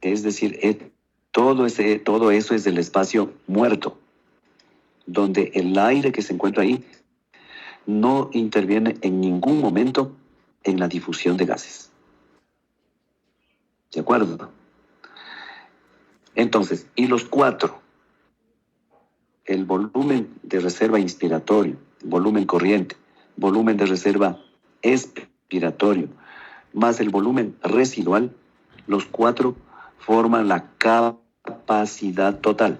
Es decir, todo eso es el espacio muerto, donde el aire que se encuentra ahí no interviene en ningún momento en la difusión de gases. ¿De acuerdo? Entonces, y los cuatro, el volumen de reserva inspiratorio, volumen corriente, volumen de reserva expiratorio, más el volumen residual, los cuatro forman la capacidad total,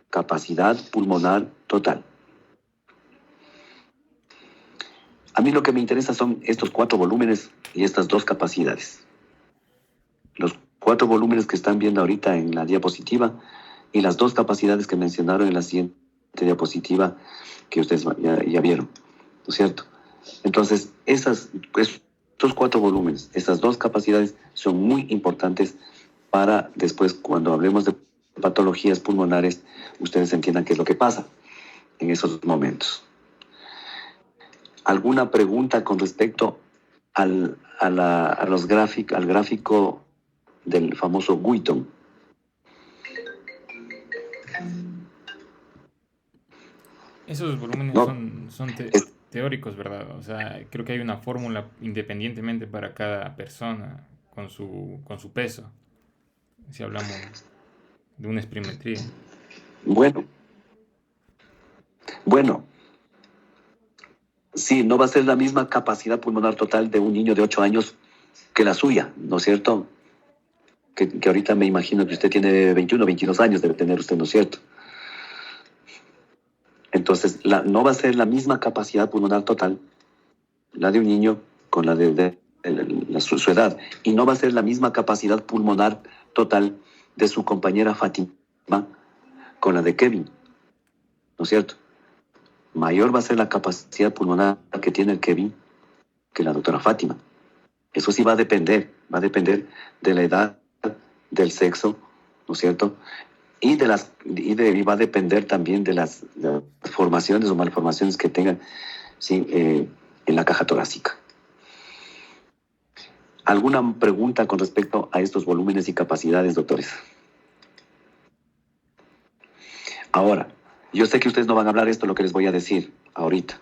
capacidad pulmonar total. A mí lo que me interesa son estos cuatro volúmenes y estas dos capacidades. Los cuatro volúmenes que están viendo ahorita en la diapositiva y las dos capacidades que mencionaron en la siguiente diapositiva que ustedes ya vieron, ¿no es cierto? Entonces, estos cuatro volúmenes, esas dos capacidades son muy importantes para después, cuando hablemos de patologías pulmonares, ustedes entiendan qué es lo que pasa en esos momentos. ¿Alguna pregunta con respecto al gráfico del famoso Wheaton? Esos volúmenes No. son teóricos, ¿verdad? O sea, creo que hay una fórmula independientemente para cada persona con su peso, si hablamos de una espirometría. Bueno, sí, no va a ser la misma capacidad pulmonar total de un niño de 8 años que la suya, ¿no es cierto? Que ahorita me imagino que usted tiene 21, 22 años, debe tener usted, ¿no es cierto? Entonces, no va a ser la misma capacidad pulmonar total, la de un niño con la de su edad, y no va a ser la misma capacidad pulmonar total de su compañera Fátima con la de Kevin, ¿no es cierto? Mayor va a ser la capacidad pulmonar que tiene el Kevin que la doctora Fátima. Eso sí va a depender de la edad, del sexo, ¿no es cierto? Y va a depender también de las formaciones o malformaciones que tengan, ¿sí? En la caja torácica. ¿Alguna pregunta con respecto a estos volúmenes y capacidades, doctores? Ahora, yo sé que ustedes no van a hablar esto, lo que les voy a decir ahorita.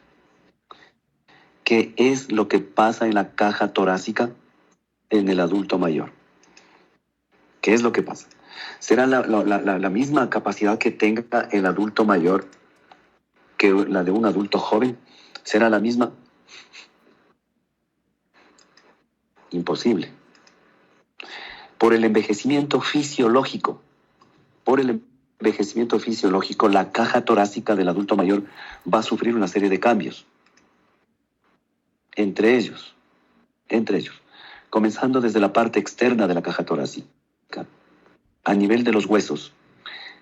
¿Qué es lo que pasa en la caja torácica en el adulto mayor? ¿Qué es lo que pasa? ¿Será la misma capacidad que tenga el adulto mayor que la de un adulto joven? ¿Será la misma? Imposible. Por el envejecimiento fisiológico, la caja torácica del adulto mayor va a sufrir una serie de cambios. Entre ellos, comenzando desde la parte externa de la caja torácica, a nivel de los huesos,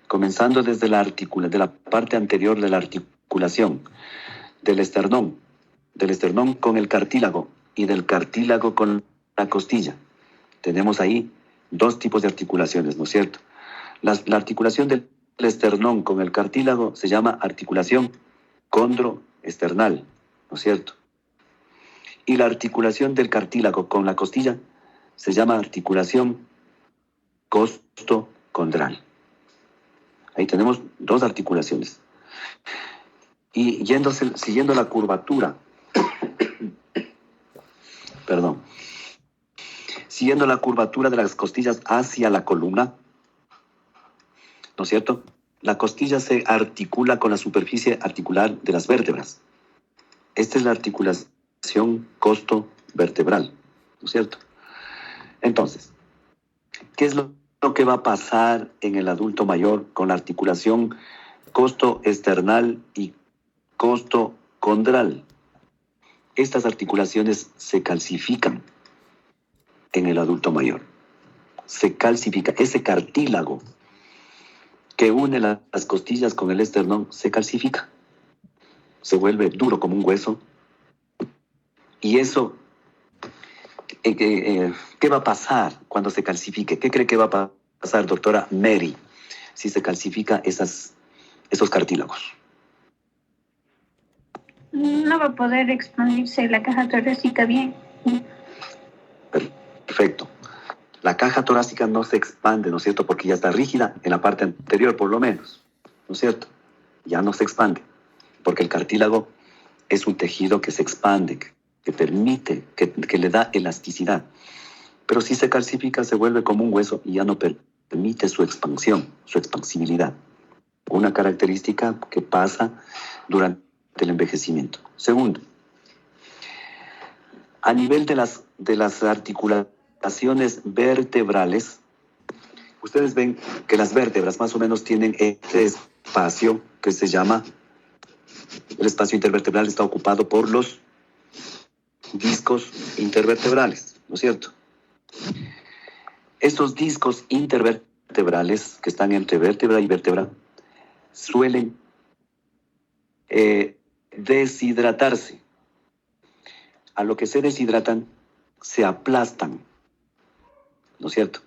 comenzando desde de la parte anterior de la articulación, del esternón con el cartílago y del cartílago con la costilla. Tenemos ahí dos tipos de articulaciones, ¿no es cierto? La articulación del esternón con el cartílago se llama articulación condroesternal, ¿no es cierto? Y la articulación del cartílago con la costilla se llama articulación costocondral. Ahí tenemos dos articulaciones. Y siguiendo la curvatura, siguiendo la curvatura de las costillas hacia la columna, ¿no es cierto? La costilla se articula con la superficie articular de las vértebras. Esta es la articulación costovertebral, ¿no es cierto? Entonces, ¿qué es lo que va a pasar en el adulto mayor con la articulación costo-esternal y costo-condral? Estas articulaciones se calcifican en el adulto mayor. Se calcifica. Ese cartílago que une las costillas con el esternón se calcifica. Se vuelve duro como un hueso. Y eso, ¿qué va a pasar cuando se calcifique? ¿Qué cree que va a pasar, doctora Mary, si se calcifica esos cartílagos? No va a poder expandirse la caja torácica bien. Perfecto. La caja torácica no se expande, ¿no es cierto? Porque ya está rígida en la parte anterior, por lo menos, ¿no es cierto? Ya no se expande, porque el cartílago es un tejido que se expande, que permite, que le da elasticidad. Pero si se calcifica, se vuelve como un hueso y ya no permite su expansión, su expansibilidad. Una característica que pasa durante el envejecimiento. Segundo, a nivel de las articulaciones vertebrales, ustedes ven que las vértebras más o menos tienen este espacio que se llama, el espacio intervertebral está ocupado por los discos intervertebrales, ¿no es cierto? Estos discos intervertebrales que están entre vértebra y vértebra suelen deshidratarse. A lo que se deshidratan, se aplastan, ¿no es cierto?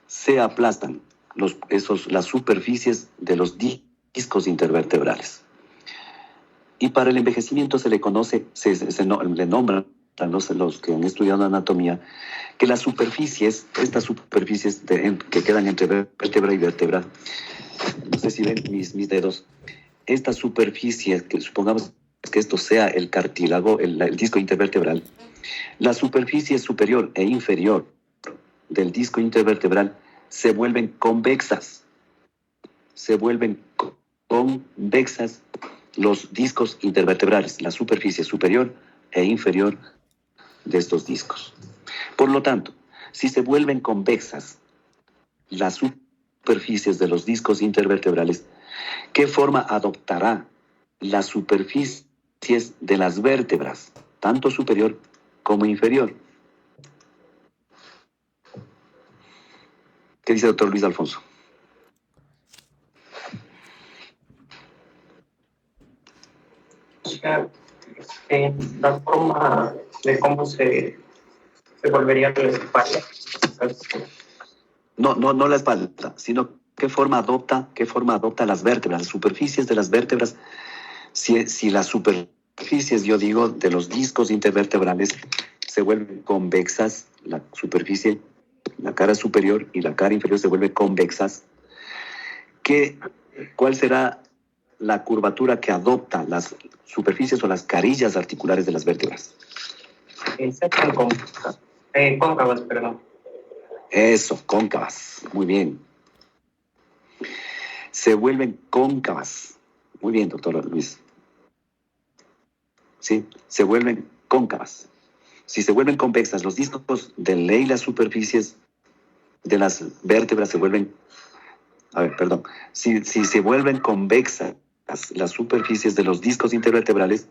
Se aplastan las superficies de los discos intervertebrales. Y para el envejecimiento se le conoce, le nombran los que han estudiado anatomía, que las superficies, estas superficies que quedan entre vértebra y vértebra, no sé si ven mis dedos, estas superficies, que supongamos que esto sea el cartílago, el disco intervertebral, la superficie superior e inferior del disco intervertebral se vuelven convexas. Se vuelven convexas los discos intervertebrales, la superficie superior e inferior de estos discos. Por lo tanto, si se vuelven convexas las superficies de los discos intervertebrales, ¿qué forma adoptará las superficies de las vértebras, tanto superior como inferior? ¿Qué dice el doctor Luis Alfonso? La forma de cómo se volvería la espalda. No la espalda, sino qué forma adopta las vértebras, las superficies de las vértebras. Si las superficies, yo digo, de los discos intervertebrales se vuelven convexas, la superficie, la cara superior y la cara inferior se vuelven convexas, ¿cuál será la curvatura que adopta las superficies o las carillas articulares de las vértebras? Cóncavas, perdón. Eso, cóncavas. Muy bien. Se vuelven cóncavas. Muy bien, doctor Luis. Sí, se vuelven cóncavas. Si se vuelven convexas, los discos de ley, las superficies de las vértebras se vuelven... Si se vuelven convexas las superficies de los discos intervertebrales,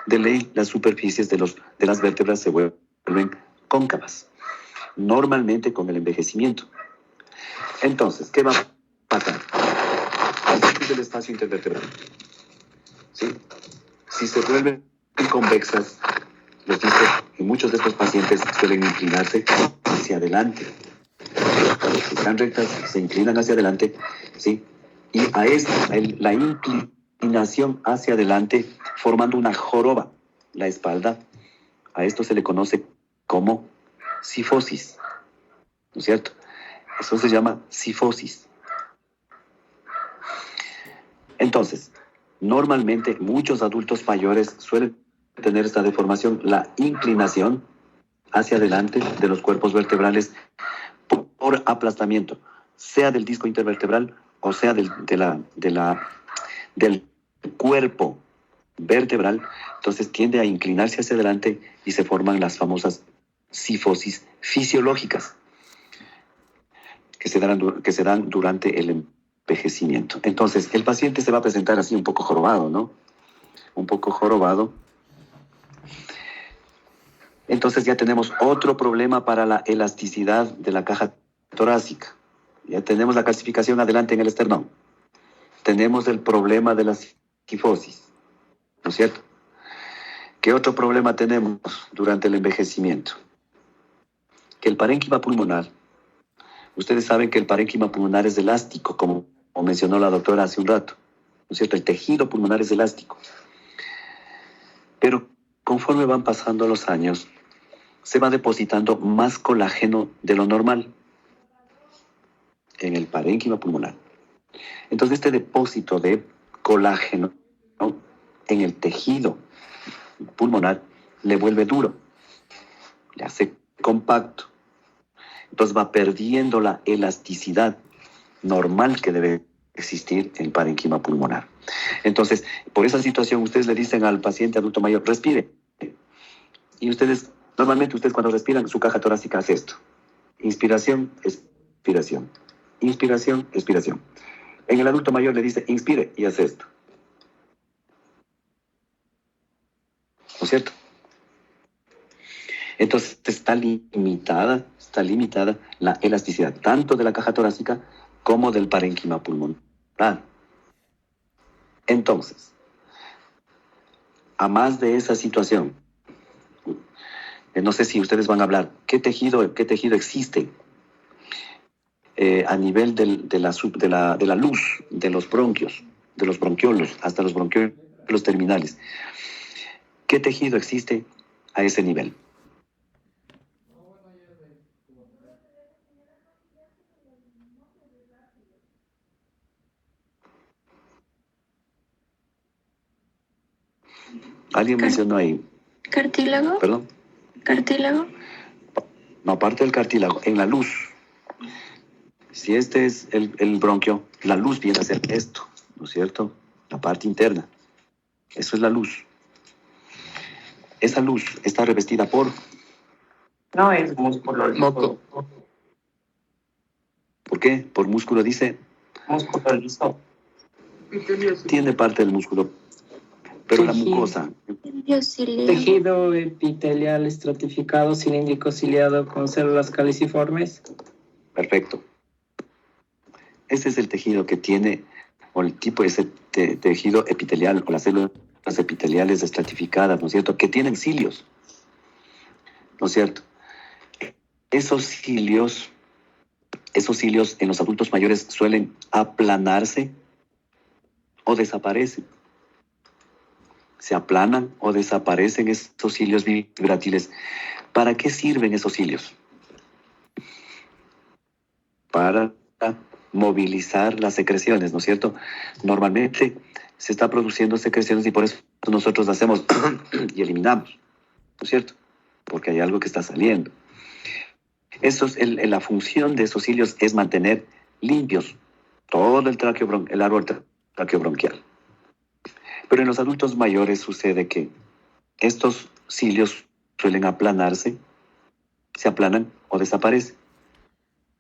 de ley, las superficies de las vértebras se vuelven cóncavas. Normalmente con el envejecimiento. Entonces, ¿qué va a pasar? Este es el espacio intervertebral. ¿Sí? Si se vuelven convexas, los discos en muchos de estos pacientes suelen inclinarse hacia adelante. Si están rectas, se inclinan hacia adelante, ¿sí? Y la inclinación hacia adelante, formando una joroba, la espalda, a esto se le conoce como cifosis, ¿no es cierto? Eso se llama cifosis. Entonces, normalmente muchos adultos mayores suelen tener esta deformación, la inclinación hacia adelante de los cuerpos vertebrales por aplastamiento, sea del disco intervertebral o sea del cuerpo vertebral. Entonces tiende a inclinarse hacia adelante y se forman las famosas cifosis fisiológicas. que se dan durante el envejecimiento. Entonces, el paciente se va a presentar así un poco jorobado, ¿no? Un poco jorobado. Entonces ya tenemos otro problema para la elasticidad de la caja torácica. Ya tenemos la calcificación adelante en el esternón. Tenemos el problema de la cifosis, ¿no es cierto? ¿Qué otro problema tenemos durante el envejecimiento? Que el parénquima pulmonar, ustedes saben que el parénquima pulmonar es elástico, como mencionó la doctora hace un rato, ¿no es cierto? El tejido pulmonar es elástico. Pero conforme van pasando los años, se va depositando más colágeno de lo normal en el parénquima pulmonar. Entonces, este depósito de colágeno, ¿no?, en el tejido pulmonar le vuelve duro, le hace compacto. Entonces va perdiendo la elasticidad normal que debe existir en el parénquima pulmonar. Entonces, por esa situación, ustedes le dicen al paciente adulto mayor, respire. Y normalmente ustedes cuando respiran, su caja torácica hace esto. Inspiración, expiración. Inspiración, expiración. En el adulto mayor le dice, inspire, y hace esto. ¿No es cierto? Entonces está limitada la elasticidad, tanto de la caja torácica como del parénquima pulmonar. Entonces, a más de esa situación, no sé si ustedes van a hablar, ¿qué tejido existe a nivel de la luz, de los bronquios, de los bronquiolos, hasta los bronquiolos terminales? ¿Qué tejido existe a ese nivel? Alguien mencionó ahí. ¿Cartílago? ¿Perdón? ¿Cartílago? No, aparte del cartílago, en la luz. Si este es el bronquio, la luz viene a ser esto, ¿no es cierto? La parte interna. Eso es la luz. Esa luz está revestida por... No, es músculo liso. Moco. ¿Por qué? Por músculo, dice. Músculo liso. Tiene parte del músculo, pero la Tejido. mucosa. Tejido epitelial estratificado, cilíndrico, ciliado con células caliciformes. Perfecto. Ese es el tejido que tiene, o el tipo de ese tejido epitelial, o las células epiteliales estratificadas, ¿no es cierto?, que tienen cilios, ¿no es cierto? Esos cilios en los adultos mayores suelen aplanarse o desaparecen. Se aplanan o desaparecen esos cilios vibrátiles. ¿Para qué sirven esos cilios? Para movilizar las secreciones, ¿no es cierto? Normalmente se está produciendo secreciones y por eso nosotros hacemos y eliminamos, ¿no es cierto? Porque hay algo que está saliendo. La función de esos cilios es mantener limpios todo el árbol traqueobronquial. Pero en los adultos mayores sucede que estos cilios suelen aplanarse, se aplanan o desaparecen.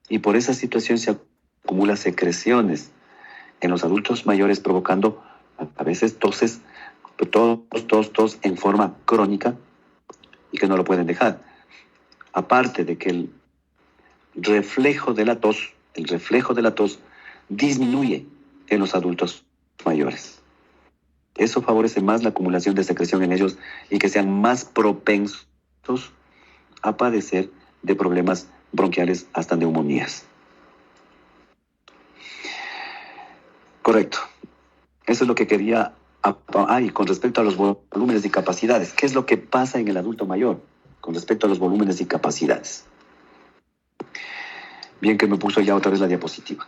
Y por esa situación se acumulan secreciones en los adultos mayores, provocando a veces tos en forma crónica y que no lo pueden dejar. Aparte de que el reflejo de la tos disminuye en los adultos mayores. Eso favorece más la acumulación de secreción en ellos y que sean más propensos a padecer de problemas bronquiales, hasta neumonías. Correcto. Eso es lo que quería. Y con respecto a los volúmenes y capacidades, ¿qué es lo que pasa en el adulto mayor con respecto a los volúmenes y capacidades? Bien que me puso ya otra vez la diapositiva.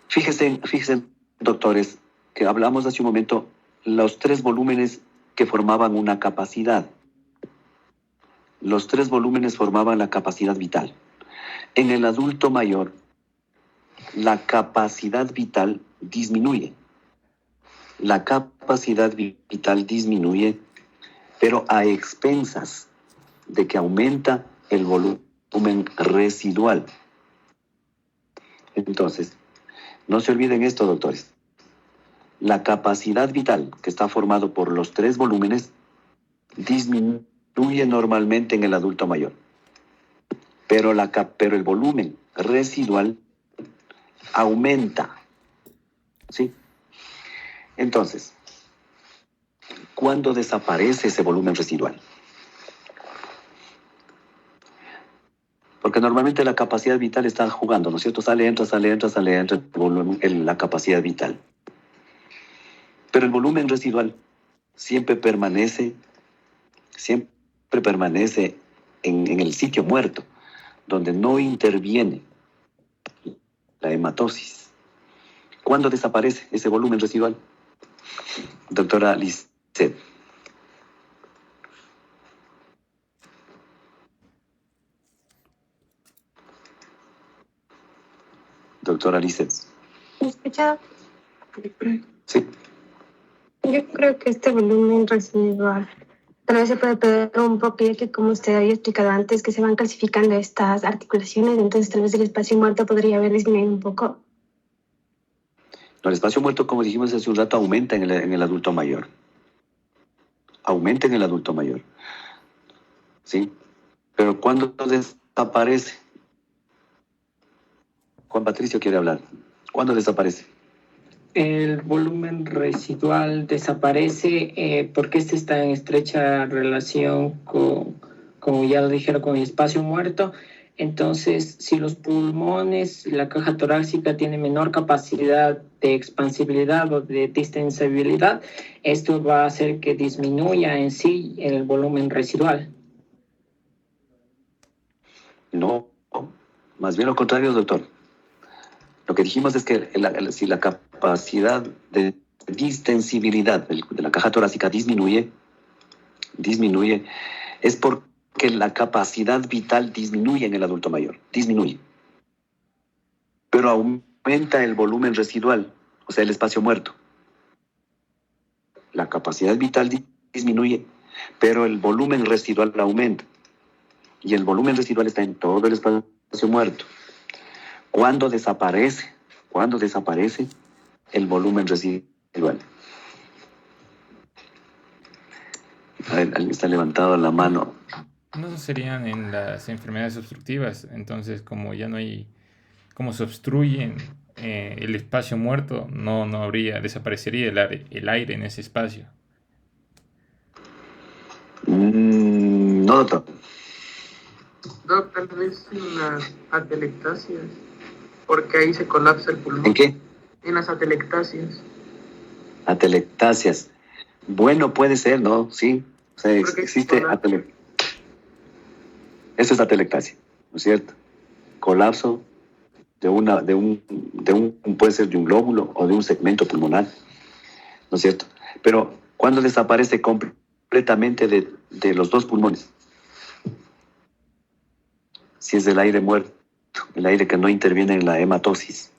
Fíjense, doctores, que hablamos hace un momento, los 3 volúmenes que formaban una capacidad. Los 3 volúmenes formaban la capacidad vital. En el adulto mayor, la capacidad vital disminuye. La capacidad vital disminuye, pero a expensas de que aumenta el volumen residual. Entonces, no se olviden esto, doctores. La capacidad vital, que está formado por los 3 volúmenes, disminuye normalmente en el adulto mayor. Pero el volumen residual aumenta. ¿Sí? Entonces, ¿cuándo desaparece ese volumen residual? Porque normalmente la capacidad vital está jugando, ¿no es cierto? Sale, entra el volumen, la capacidad vital. Pero el volumen residual siempre permanece en el sitio muerto, donde no interviene la hematosis. ¿Cuándo desaparece ese volumen residual? Doctora Lisset. Doctora Lisset. ¿Me escucha? Sí. Yo creo que este volumen residual tal vez se puede perder un poco, ya que como usted había explicado antes, que se van calcificando estas articulaciones, entonces tal vez el espacio muerto podría haber disminuido un poco. No, el espacio muerto, como dijimos hace un rato, aumenta en el adulto mayor. Aumenta en el adulto mayor. ¿Sí? Pero ¿cuándo desaparece? Juan Patricio quiere hablar. ¿Cuándo desaparece? El volumen residual desaparece porque este está en estrecha relación con, como ya lo dijeron, con el espacio muerto. Entonces, si los pulmones, la caja torácica tiene menor capacidad de expansibilidad o de distensibilidad, esto va a hacer que disminuya en sí el volumen residual. No, más bien lo contrario, doctor. Lo que dijimos es que si la capacidad de distensibilidad de la caja torácica disminuye, es porque la capacidad vital disminuye en el adulto mayor, disminuye. Pero aumenta el volumen residual, o sea, el espacio muerto. La capacidad vital disminuye, pero el volumen residual aumenta. Y el volumen residual está en todo el espacio muerto. ¿Cuándo desaparece el volumen residual? A ver, alguien está levantado la mano. No serían en las enfermedades obstructivas, entonces como ya no hay, como se obstruyen el espacio muerto, no habría, desaparecería el aire en ese espacio. No, doctor. Tal vez en las atelectasias, porque ahí se colapsa el pulmón. ¿En qué? En las atelectasias. Atelectasias. Bueno, puede ser, ¿no? Sí. O sea, existe atelectasia. Eso es atelectasia, ¿no es cierto? Colapso puede ser de un glóbulo o de un segmento pulmonar, ¿no es cierto? Pero ¿cuándo desaparece completamente de los 2 pulmones? Si es el aire muerto, el aire que no interviene en la hematosis.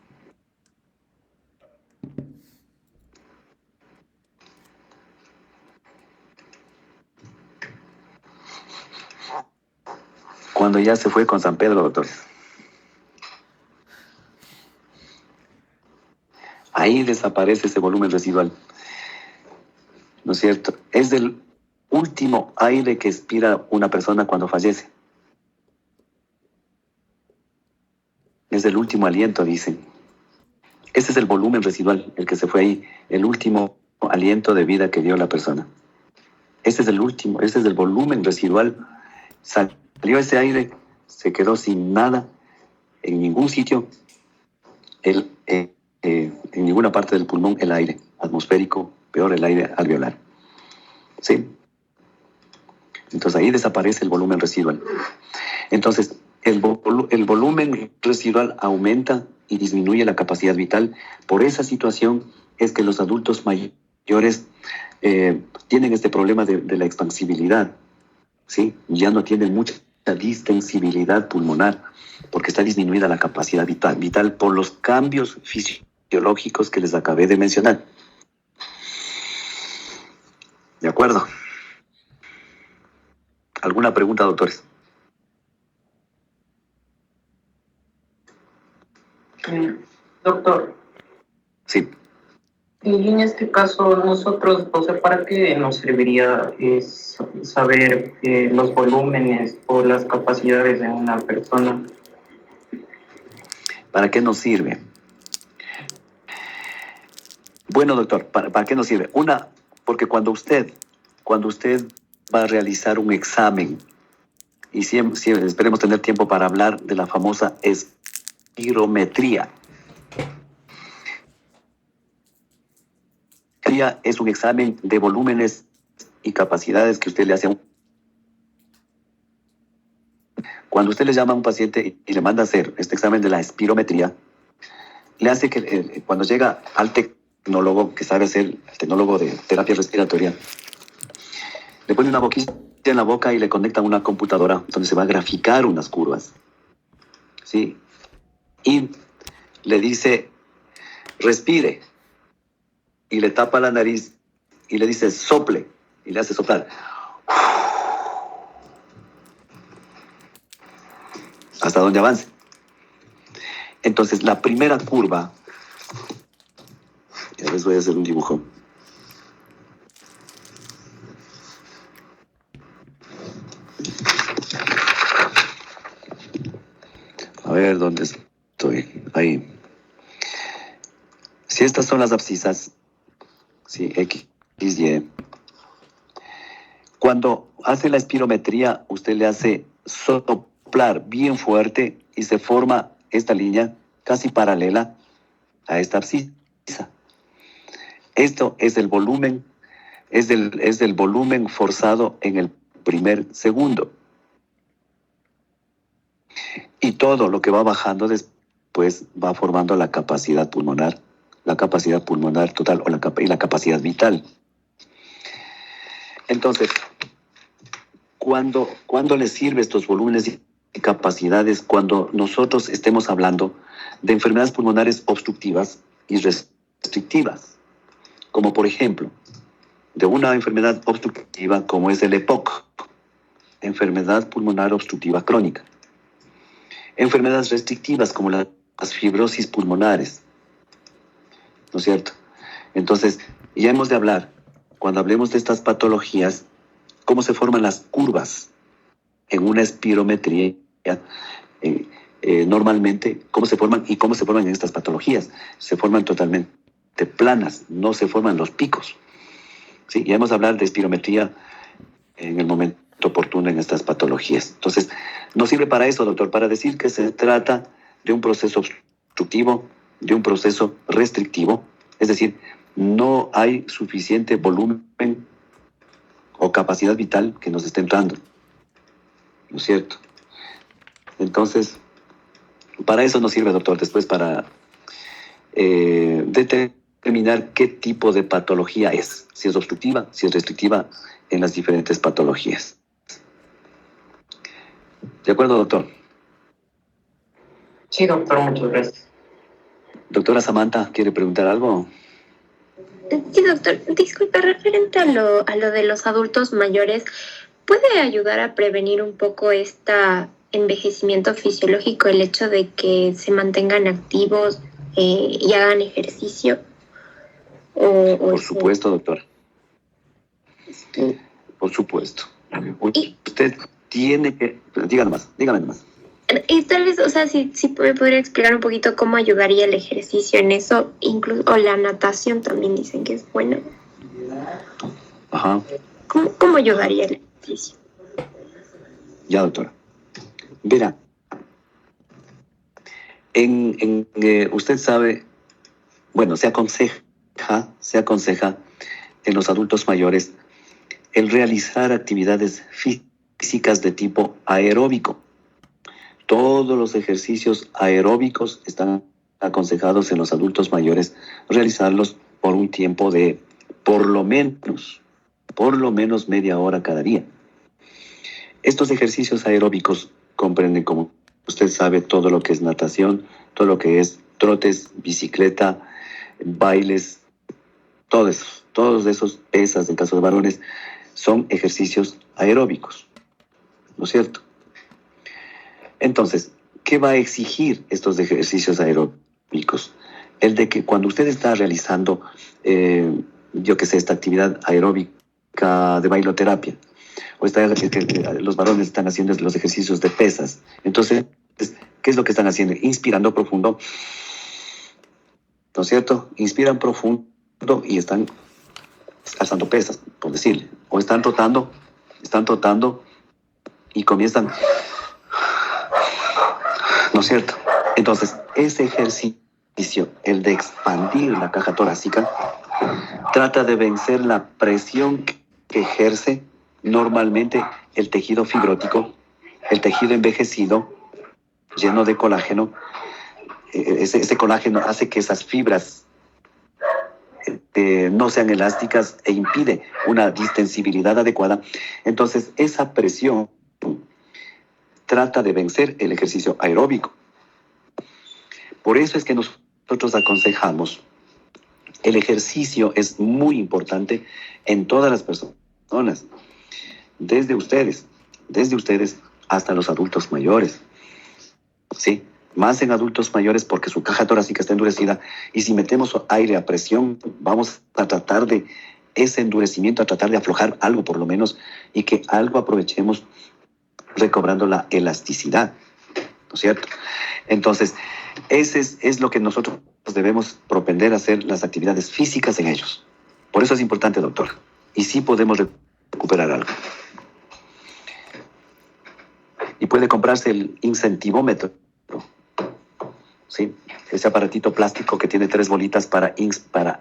Cuando ya se fue con San Pedro, doctor. Ahí desaparece ese volumen residual, ¿no es cierto? Es el último aire que expira una persona cuando fallece. Es el último aliento, dicen. Ese es el volumen residual, el que se fue ahí, el último aliento de vida que dio la persona. Ese es el último, ese es el volumen residual. Salió ese aire, se quedó sin nada, en ningún sitio, en ninguna parte del pulmón, el aire atmosférico, peor el aire alveolar. ¿Sí? Entonces ahí desaparece el volumen residual. Entonces, el volumen residual aumenta y disminuye la capacidad vital. Por esa situación es que los adultos mayores tienen este problema de la expansibilidad, ¿sí? Ya no tienen mucha distensibilidad pulmonar porque está disminuida la capacidad vital por los cambios fisiológicos que les acabé de mencionar. ¿De acuerdo? ¿Alguna pregunta, doctores? Doctor, Sí. y en este caso nosotros, o sea, ¿para qué nos serviría saber los volúmenes o las capacidades de una persona? ¿Para qué nos sirve? Bueno, doctor, ¿para qué nos sirve? Una, porque cuando usted va a realizar un examen, y siempre esperemos tener tiempo para hablar de la famosa espirometría. Es un examen de volúmenes y capacidades que usted le hace a un... Cuando usted le llama a un paciente y le manda a hacer este examen de la espirometría, le hace que cuando llega al tecnólogo, que sabe hacer, el tecnólogo de terapia respiratoria, le pone una boquilla en la boca y le conecta a una computadora donde se va a graficar unas curvas, ¿sí? Y le dice, respire, y le tapa la nariz y le dice, sople, y le hace soplar. Hasta donde avance. Entonces, la primera curva, ya les voy a hacer un dibujo. A ver, ¿dónde estoy? Ahí. Si estas son las abscisas, sí, X, Y. Cuando hace la espirometría, usted le hace soplar bien fuerte y se forma esta línea casi paralela a esta abscisa. Esto es el volumen, es del volumen forzado en el primer segundo. Y todo lo que va bajando después va formando la capacidad pulmonar total y la capacidad vital. Entonces, ¿cuándo les sirve estos volúmenes y capacidades? Cuando nosotros estemos hablando de enfermedades pulmonares obstructivas y restrictivas, como por ejemplo, de una enfermedad obstructiva como es el EPOC, enfermedad pulmonar obstructiva crónica. Enfermedades restrictivas como las fibrosis pulmonares, ¿no es cierto? Entonces, ya hemos de hablar, cuando hablemos de estas patologías, cómo se forman las curvas en una espirometría, normalmente, cómo se forman en estas patologías. Se forman totalmente planas, no se forman los picos. ¿Sí? Ya hemos de hablar de espirometría en el momento oportuno en estas patologías. Entonces, nos sirve para eso, doctor, para decir que se trata de un proceso obstructivo, de un proceso restrictivo, es decir, no hay suficiente volumen o capacidad vital que nos esté entrando, ¿no es cierto? Entonces, para eso nos sirve, doctor, después para determinar qué tipo de patología es, si es obstructiva, si es restrictiva en las diferentes patologías. ¿De acuerdo, doctor? Sí, doctor, muchas gracias. Doctora Samantha, ¿quiere preguntar algo? Sí, doctor. Disculpe, referente a lo de los adultos mayores, ¿puede ayudar a prevenir un poco este envejecimiento fisiológico el hecho de que se mantengan activos y hagan ejercicio? Por supuesto, doctor. Sí. Por supuesto. Usted tiene que... Dígame nomás. Y tal vez, o sea, si me podría explicar un poquito cómo ayudaría el ejercicio en eso, incluso, o la natación también dicen que es bueno. Ajá. ¿Cómo ayudaría el ejercicio? Ya, doctora. Verá, usted sabe, bueno, se aconseja en los adultos mayores el realizar actividades físicas de tipo aeróbico. Todos los ejercicios aeróbicos están aconsejados en los adultos mayores realizarlos por un tiempo de por lo menos media hora cada día. Estos ejercicios aeróbicos comprenden, como usted sabe, todo lo que es natación, todo lo que es trotes, bicicleta, bailes, todos esos pesas, en caso de varones, son ejercicios aeróbicos, ¿no es cierto? Entonces, ¿qué va a exigir estos ejercicios aeróbicos? el de que cuando usted está realizando, yo que sé, esta actividad aeróbica de bailoterapia, o los varones están haciendo los ejercicios de pesas, entonces, ¿qué es lo que están haciendo? Inspirando profundo, ¿no es cierto? Inspiran profundo y están alzando pesas, por decirle, o están trotando y comienzan, ¿no es cierto? Entonces, ese ejercicio, el de expandir la caja torácica, trata de vencer la presión que ejerce normalmente el tejido fibrótico, el tejido envejecido, lleno de colágeno. Ese colágeno hace que esas fibras no sean elásticas e impide una distensibilidad adecuada. Entonces, esa presión trata de vencer el ejercicio aeróbico. Por eso es que nosotros aconsejamos, el ejercicio es muy importante en todas las personas, desde ustedes hasta los adultos mayores, ¿sí? Más en adultos mayores porque su caja torácica está endurecida, y si metemos aire a presión, vamos a tratar de ese endurecimiento, a tratar de aflojar algo por lo menos, y que algo aprovechemos recobrando la elasticidad, ¿no es cierto? Entonces, ese es lo que nosotros debemos propender a hacer, las actividades físicas en ellos. Por eso es importante, doctor. Y sí podemos recuperar algo. Y puede comprarse el incentivómetro, ¿sí? Ese aparatito plástico que tiene 3 bolitas para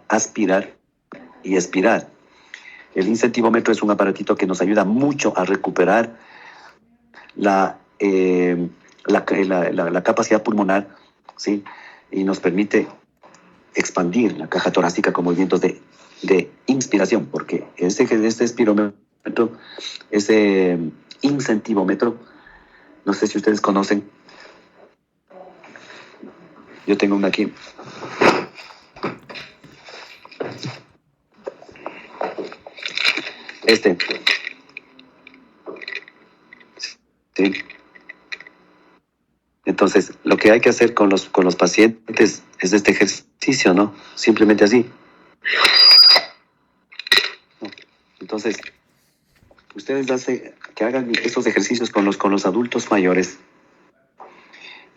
aspirar y expirar. El incentivómetro es un aparatito que nos ayuda mucho a recuperar la capacidad pulmonar, ¿sí? Y nos permite expandir la caja torácica con movimientos de inspiración, porque ese espirómetro, ese incentivómetro, no sé si ustedes conocen, yo tengo uno aquí. ¿Sí? Entonces, lo que hay que hacer con los pacientes es este ejercicio, ¿no? Simplemente así. Entonces, ustedes que hagan estos ejercicios con los adultos mayores,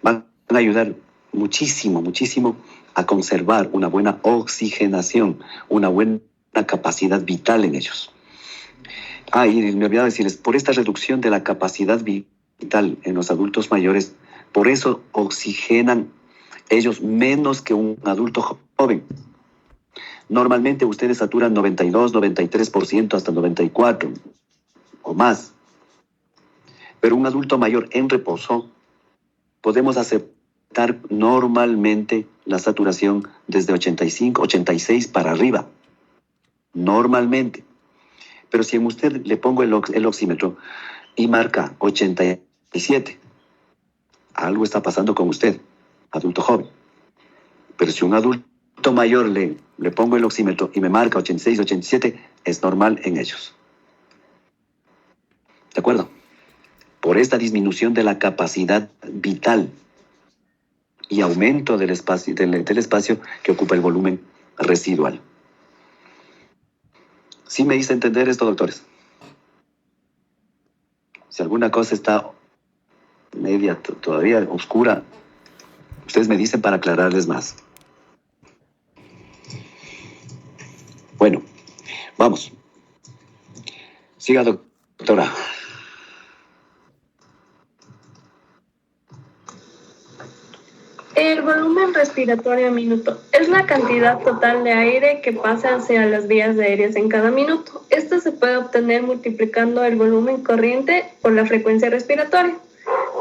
van a ayudar muchísimo a conservar una buena oxigenación, una buena capacidad vital en ellos. Y me olvidaba decirles, por esta reducción de la capacidad vital en los adultos mayores, por eso oxigenan ellos menos que un adulto joven. Normalmente ustedes saturan 92, 93%, hasta 94% o más. Pero un adulto mayor en reposo, podemos aceptar normalmente la saturación desde 85, 86 para arriba. Normalmente. Pero si en usted le pongo el oxímetro y marca 87, algo está pasando con usted, adulto joven. Pero si un adulto mayor le pongo el oxímetro y me marca 86, 87, es normal en ellos. ¿De acuerdo? Por esta disminución de la capacidad vital y aumento del espacio que ocupa el volumen residual. ¿Sí me hice entender esto, doctores? Si alguna cosa está media todavía oscura, ustedes me dicen para aclararles más. Bueno, vamos. Siga, doctora. El volumen respiratorio a minuto es la cantidad total de aire que pasa hacia las vías aéreas en cada minuto. Esto se puede obtener multiplicando el volumen corriente por la frecuencia respiratoria.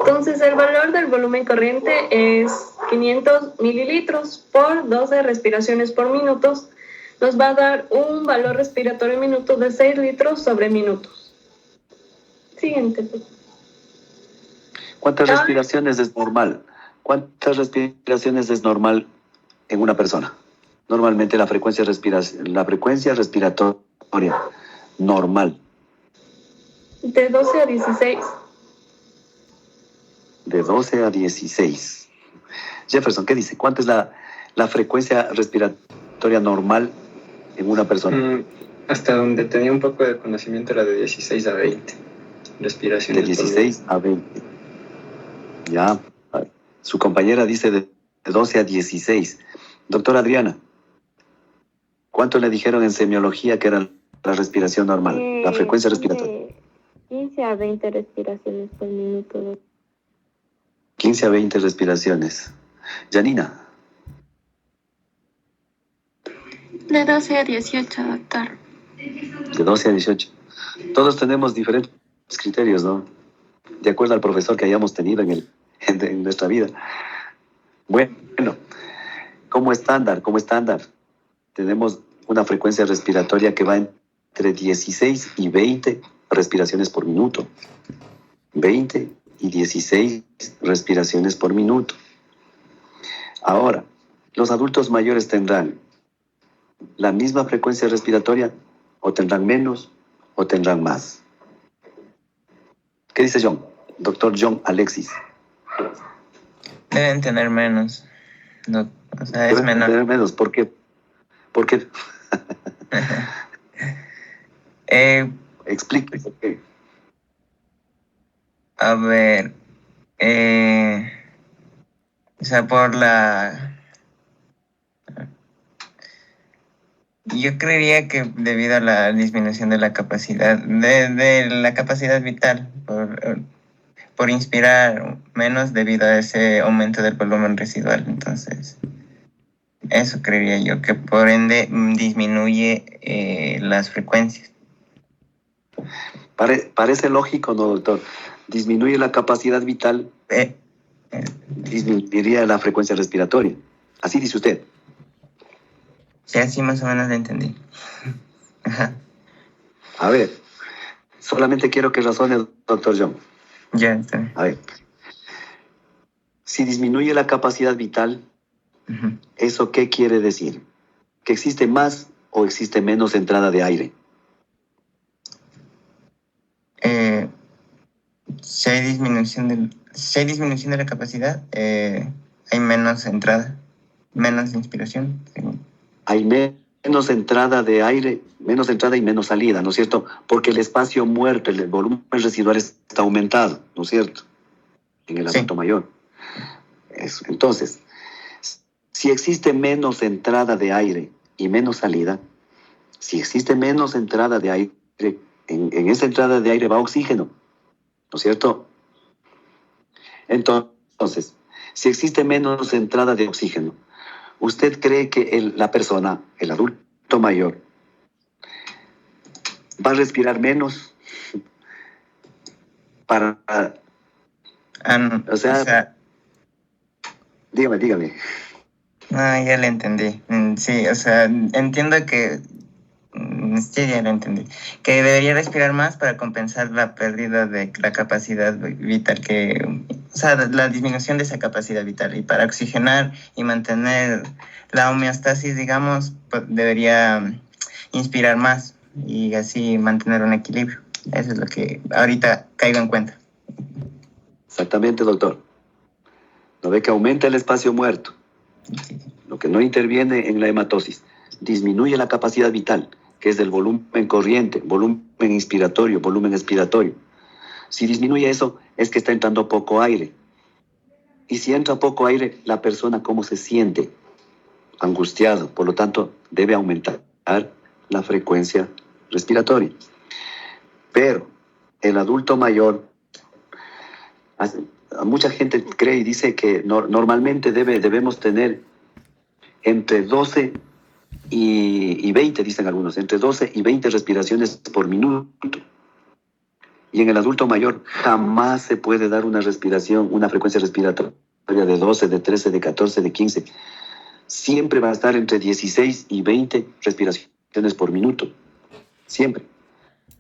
Entonces, el valor del volumen corriente es 500 mililitros por 12 respiraciones por minuto. Nos va a dar un valor respiratorio minuto de 6 litros sobre minutos. Siguiente. ¿Cuántas respiraciones es normal? ¿Cuántas respiraciones es normal en una persona? Normalmente la frecuencia respiratoria normal. De 12 a 16. De 12 a 16. Jefferson, ¿qué dice? ¿Cuánta es la la frecuencia respiratoria normal en una persona? Hasta donde tenía un poco de conocimiento era de 16 a 20 respiraciones. De 16 a 20. Ya. Su compañera dice de 12 a 16. Doctora Adriana, ¿cuánto le dijeron en semiología que era la respiración normal, la frecuencia respiratoria? 15 a 20 respiraciones por minuto. 15 a 20 respiraciones. Janina. De 12 a 18, doctor. De 12 a 18. Todos tenemos diferentes criterios, ¿no? De acuerdo al profesor que hayamos tenido en nuestra vida. Bueno, como estándar, tenemos una frecuencia respiratoria que va entre 16 y 20 respiraciones por minuto. 20 y 16 respiraciones por minuto. Ahora, los adultos mayores tendrán la misma frecuencia respiratoria, o tendrán menos, o tendrán más. ¿Qué dice John? Doctor John Alexis. Deben tener menos. No, o sea, es Deben menor. tener menos. ¿Por qué? ¿Por qué? Explique por qué. A ver, o sea, por la... Yo creería que debido a la disminución de la capacidad, de la capacidad vital, por inspirar menos debido a ese aumento del volumen residual. Entonces, eso creería yo, que por ende disminuye las frecuencias. Parece lógico, ¿no, doctor? Disminuye la capacidad vital, disminuiría la frecuencia respiratoria. Así dice usted. Sí, así más o menos lo entendí. A ver, solamente quiero que razone, doctor John. Ya, está bien. A ver, si disminuye la capacidad vital, ¿eso qué quiere decir? ¿Que existe más o existe menos entrada de aire? Si hay disminución de la capacidad, hay menos entrada, menos inspiración, según. Hay menos entrada de aire, menos entrada y menos salida, ¿no es cierto? Porque el espacio muerto, el volumen residual está aumentado, ¿no es cierto? En el adulto mayor. Eso. Entonces, si existe menos entrada de aire y menos salida, si existe menos entrada de aire, en esa entrada de aire va oxígeno, ¿no es cierto? Entonces, si existe menos entrada de oxígeno, ¿usted cree que la persona, el adulto mayor, va a respirar menos? No, o sea, dígame. Ya le entendí. Sí, o sea, entiendo que... Sí, ya lo entendí. Que debería respirar más para compensar la pérdida de la capacidad vital o sea, la disminución de esa capacidad vital. Y para oxigenar y mantener la homeostasis, digamos, pues debería inspirar más y así mantener un equilibrio. Eso es lo que ahorita caigo en cuenta. Exactamente, doctor. ¿No ve que aumenta el espacio muerto? Lo que no interviene en la hematosis. Disminuye la capacidad vital, que es del volumen corriente, volumen inspiratorio, volumen expiratorio. Si disminuye eso, es que está entrando poco aire. Y si entra poco aire, la persona, ¿cómo se siente? Angustiado. Por lo tanto, debe aumentar la frecuencia respiratoria. Pero el adulto mayor, mucha gente cree y dice que normalmente debemos tener entre 12 y 20, dicen algunos, entre 12 y 20 respiraciones por minuto. Y en el adulto mayor jamás se puede dar una frecuencia respiratoria de 12, de 13, de 14, de 15. Siempre va a estar entre 16 y 20 respiraciones por minuto. Siempre.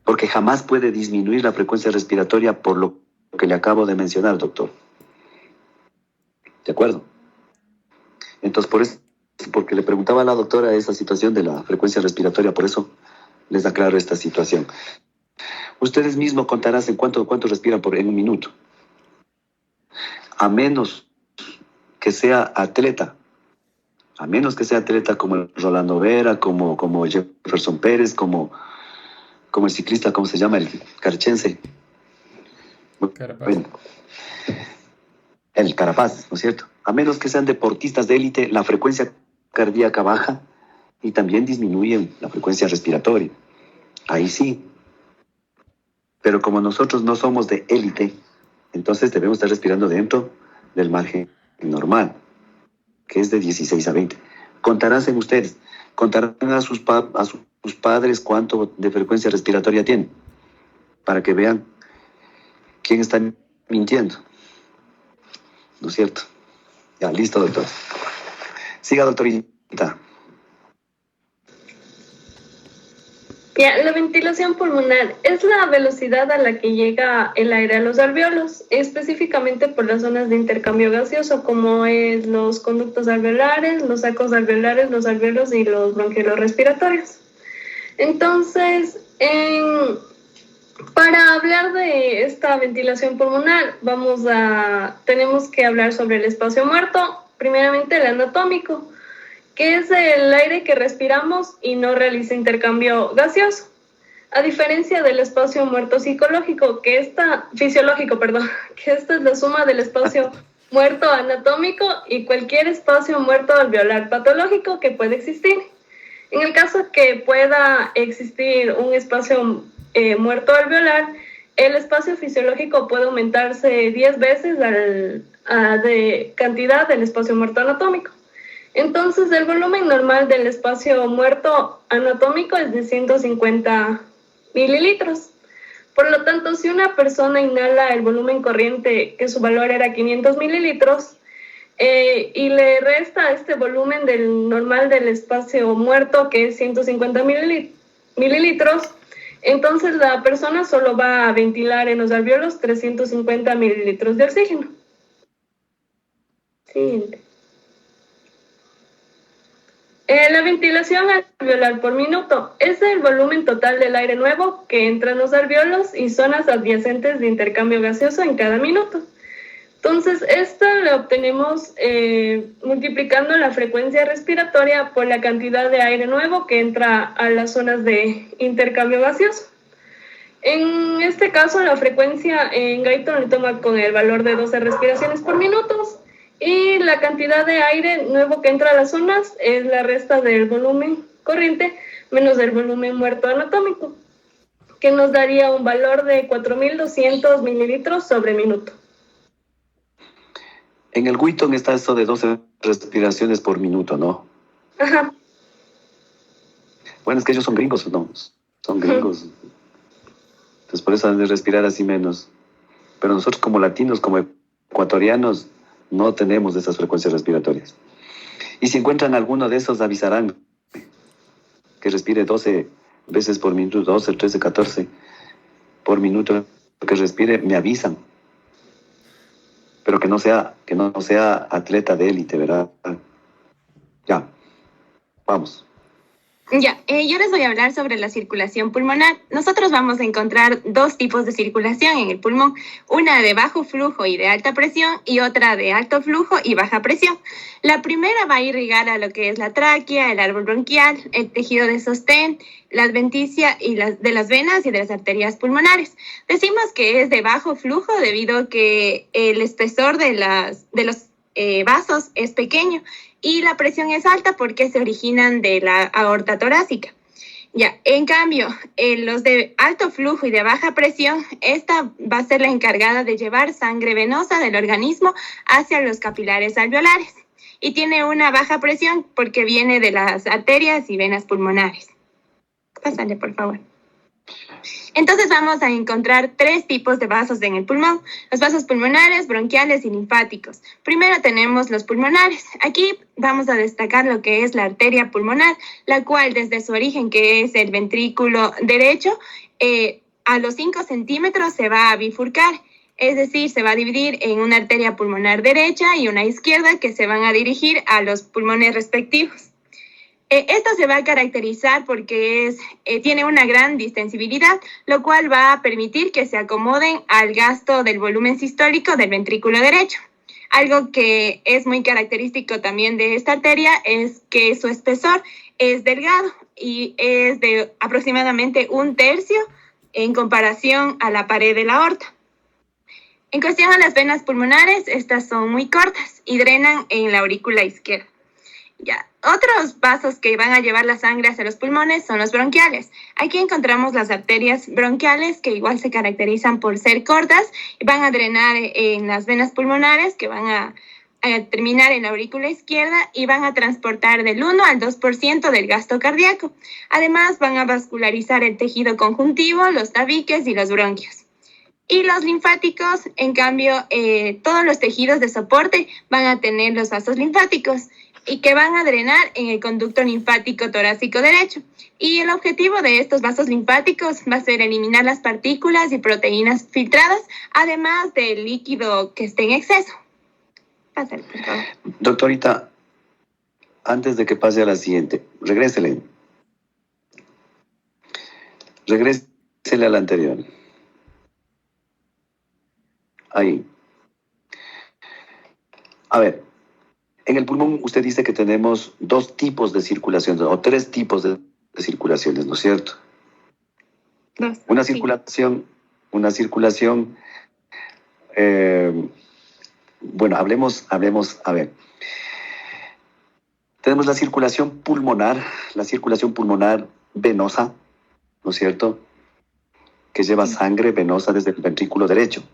Porque jamás puede disminuir la frecuencia respiratoria por lo que le acabo de mencionar, doctor. ¿De acuerdo? Entonces, por eso, porque le preguntaba a la doctora esa situación de la frecuencia respiratoria, por eso les aclaro esta situación. Ustedes mismos contarán en cuánto respiran en un minuto. A menos que sea atleta A menos que sea atleta como Rolando Vera, como Jefferson Pérez, como el ciclista, ¿cómo se llama? El carchense. Bueno, el Carapaz, ¿no es cierto? A menos que sean deportistas de élite, la frecuencia cardíaca baja y también disminuye la frecuencia respiratoria. Ahí sí. Pero como nosotros no somos de élite, entonces debemos estar respirando dentro del margen normal, que es de 16 a 20. Contarán ustedes, contarán a sus padres cuánto de frecuencia respiratoria tienen, para que vean quién está mintiendo. ¿No es cierto? Ya, listo, doctor. Siga, doctorita. Ya, la ventilación pulmonar es la velocidad a la que llega el aire a los alvéolos, específicamente por las zonas de intercambio gaseoso, como es los conductos alveolares, los sacos alveolares, los alvéolos y los bronquiolos respiratorios. Entonces, para hablar de esta ventilación pulmonar, tenemos que hablar sobre el espacio muerto, primeramente el anatómico, que es el aire que respiramos y no realiza intercambio gaseoso. A diferencia del espacio muerto fisiológico, que esta es la suma del espacio muerto anatómico y cualquier espacio muerto alveolar patológico que puede existir. En el caso que pueda existir un espacio muerto alveolar, el espacio fisiológico puede aumentarse 10 veces de cantidad del espacio muerto anatómico. Entonces, el volumen normal del espacio muerto anatómico es de 150 mililitros. Por lo tanto, si una persona inhala el volumen corriente, que su valor era 500 mililitros, y le resta este volumen del normal del espacio muerto, que es 150 mililitros, entonces la persona solo va a ventilar en los alvéolos 350 mililitros de oxígeno. Siguiente. La ventilación alveolar por minuto es el volumen total del aire nuevo que entra en los alvéolos y zonas adyacentes de intercambio gaseoso en cada minuto. Entonces, esto lo obtenemos multiplicando la frecuencia respiratoria por la cantidad de aire nuevo que entra a las zonas de intercambio gaseoso. En este caso, la frecuencia en Guyton le toma con el valor de 12 respiraciones por minuto. Y la cantidad de aire nuevo que entra a las zonas es la resta del volumen corriente menos del volumen muerto anatómico, que nos daría un valor de 4.200 mililitros sobre minuto. En el Guyton está esto de 12 respiraciones por minuto, ¿no? Ajá. Bueno, es que ellos son gringos, ¿no? Son gringos. Entonces por eso han de respirar así menos. Pero nosotros como latinos, como ecuatorianos, no tenemos esas frecuencias respiratorias. Y si encuentran alguno de esos, avisarán que respire 12 veces por minuto, 12, 13, 14 por minuto que respire, me avisan. Pero que no sea atleta de élite, ¿verdad? Ya, vamos. Ya, yo les voy a hablar sobre la circulación pulmonar. Nosotros vamos a encontrar dos tipos de circulación en el pulmón, una de bajo flujo y de alta presión y otra de alto flujo y baja presión. La primera va a irrigar a lo que es la tráquea, el árbol bronquial, el tejido de sostén, la adventicia y de las venas y de las arterias pulmonares. Decimos que es de bajo flujo debido a que el espesor de los vasos es pequeño y la presión es alta porque se originan de la aorta torácica. Ya, en cambio, los de alto flujo y de baja presión, esta va a ser la encargada de llevar sangre venosa del organismo hacia los capilares alveolares y tiene una baja presión porque viene de las arterias y venas pulmonares. Pásale, por favor. Entonces vamos a encontrar tres tipos de vasos en el pulmón, los vasos pulmonares, bronquiales y linfáticos. Primero tenemos los pulmonares. Aquí vamos a destacar lo que es la arteria pulmonar, la cual desde su origen, que es el ventrículo derecho, a los 5 centímetros se va a bifurcar, es decir, se va a dividir en una arteria pulmonar derecha y una izquierda que se van a dirigir a los pulmones respectivos. Esto se va a caracterizar porque tiene una gran distensibilidad, lo cual va a permitir que se acomoden al gasto del volumen sistólico del ventrículo derecho. Algo que es muy característico también de esta arteria es que su espesor es delgado y es de aproximadamente 1/3 en comparación a la pared de la aorta. En cuestión a las venas pulmonares, estas son muy cortas y drenan en la aurícula izquierda. Ya. Otros vasos que van a llevar la sangre hacia los pulmones son los bronquiales. Aquí encontramos las arterias bronquiales que igual se caracterizan por ser cortas y van a drenar en las venas pulmonares que van a terminar en la aurícula izquierda y van a transportar del 1 al 2% del gasto cardíaco. Además, van a vascularizar el tejido conjuntivo, los tabiques y los bronquios. Y los linfáticos, en cambio, todos los tejidos de soporte van a tener los vasos linfáticos y que van a drenar en el conducto linfático torácico derecho. Y el objetivo de estos vasos linfáticos va a ser eliminar las partículas y proteínas filtradas, además del líquido que esté en exceso. Pásale, por favor. Doctorita, antes de que pase a la siguiente, regrésele a la anterior. Ahí. A ver, en el pulmón usted dice que tenemos 2 tipos de circulación, o 3 tipos de circulaciones, ¿no es cierto? 2. Una Sí. circulación, bueno, hablemos, a ver. Tenemos la circulación pulmonar venosa, ¿no es cierto? Que lleva sangre venosa desde el ventrículo derecho,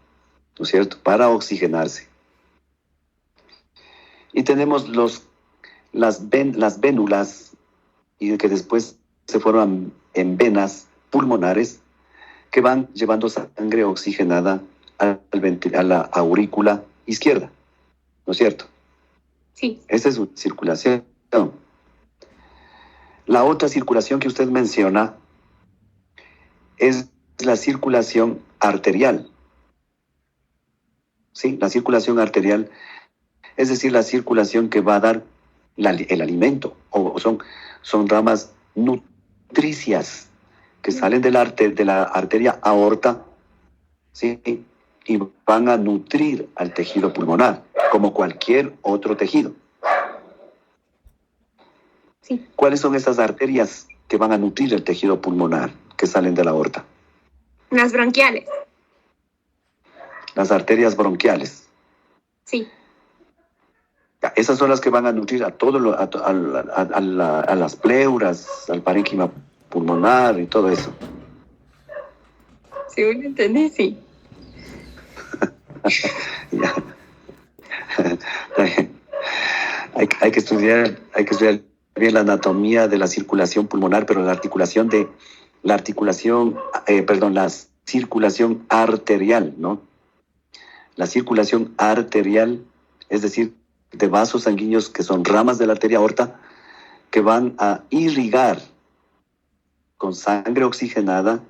¿no es cierto? Para oxigenarse. Y tenemos las vénulas, y que después se forman en venas pulmonares, que van llevando sangre oxigenada a la aurícula izquierda, ¿no es cierto? Sí. Esa es su circulación. La otra circulación que usted menciona es la circulación arterial. Sí, la circulación arterial, es decir, la circulación que va a dar el alimento, o son ramas nutricias que salen de la arteria aorta, ¿sí? Y van a nutrir al tejido pulmonar, como cualquier otro tejido. Sí. ¿Cuáles son esas arterias que van a nutrir el tejido pulmonar, que salen de la aorta? Las bronquiales. Las arterias bronquiales. Sí. Esas son las que van a nutrir a las pleuras, al parénquima pulmonar y todo eso. Sí, lo entendí, sí. Ya. Hay que estudiar bien la anatomía de la circulación pulmonar, pero la circulación arterial, ¿no? La circulación arterial, es decir, de vasos sanguíneos que son ramas de la arteria aorta, que van a irrigar con sangre oxigenada,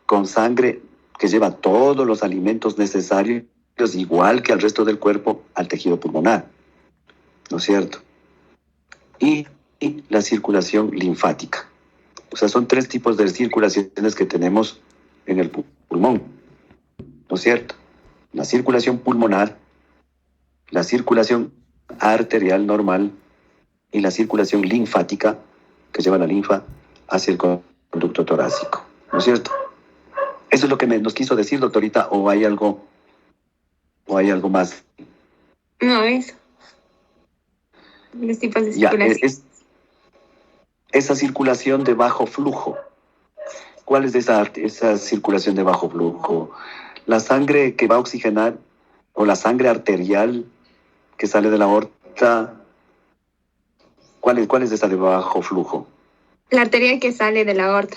con sangre que lleva todos los alimentos necesarios, igual que al resto del cuerpo, al tejido pulmonar, ¿no es cierto? Y la circulación linfática. O sea, son 3 tipos de circulaciones que tenemos en el pulmón, ¿no es cierto? La circulación pulmonar, la circulación arterial normal y la circulación linfática, que lleva la linfa hacia el conducto torácico, ¿no es cierto? ¿Eso es lo que nos quiso decir, doctorita, o hay algo más? No, eso. Los tipos de circulación. Esa circulación de bajo flujo. ¿Cuál es esa circulación de bajo flujo? La sangre que va a oxigenar, o la sangre arterial que sale de la aorta, ¿cuál es esa de bajo flujo? La arteria que sale de la aorta.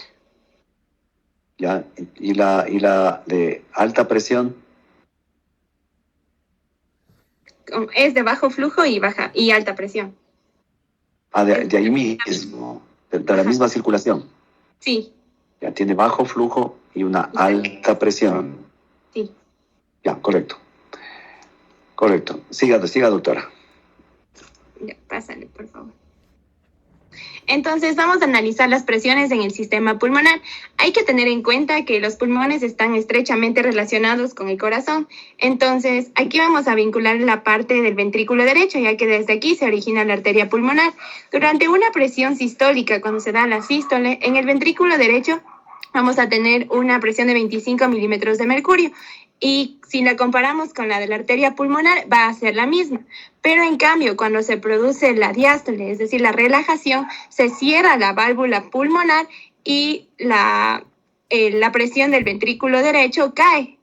¿Ya? ¿Y la de alta presión? Es de bajo flujo y alta presión. De ahí mismo, de la misma circulación. Sí. Ya tiene bajo flujo y una alta presión. Sí. Ya, correcto. Siga, doctora. Ya, pásale, por favor. Entonces vamos a analizar las presiones en el sistema pulmonar. Hay que tener en cuenta que los pulmones están estrechamente relacionados con el corazón. Entonces aquí vamos a vincular la parte del ventrículo derecho, ya que desde aquí se origina la arteria pulmonar. Durante una presión sistólica, cuando se da la sístole, en el ventrículo derecho vamos a tener una presión de 25 milímetros de mercurio. Y si la comparamos con la de la arteria pulmonar, va a ser la misma. Pero en cambio, cuando se produce la diástole, es decir, la relajación, se cierra la válvula pulmonar y la presión del ventrículo derecho cae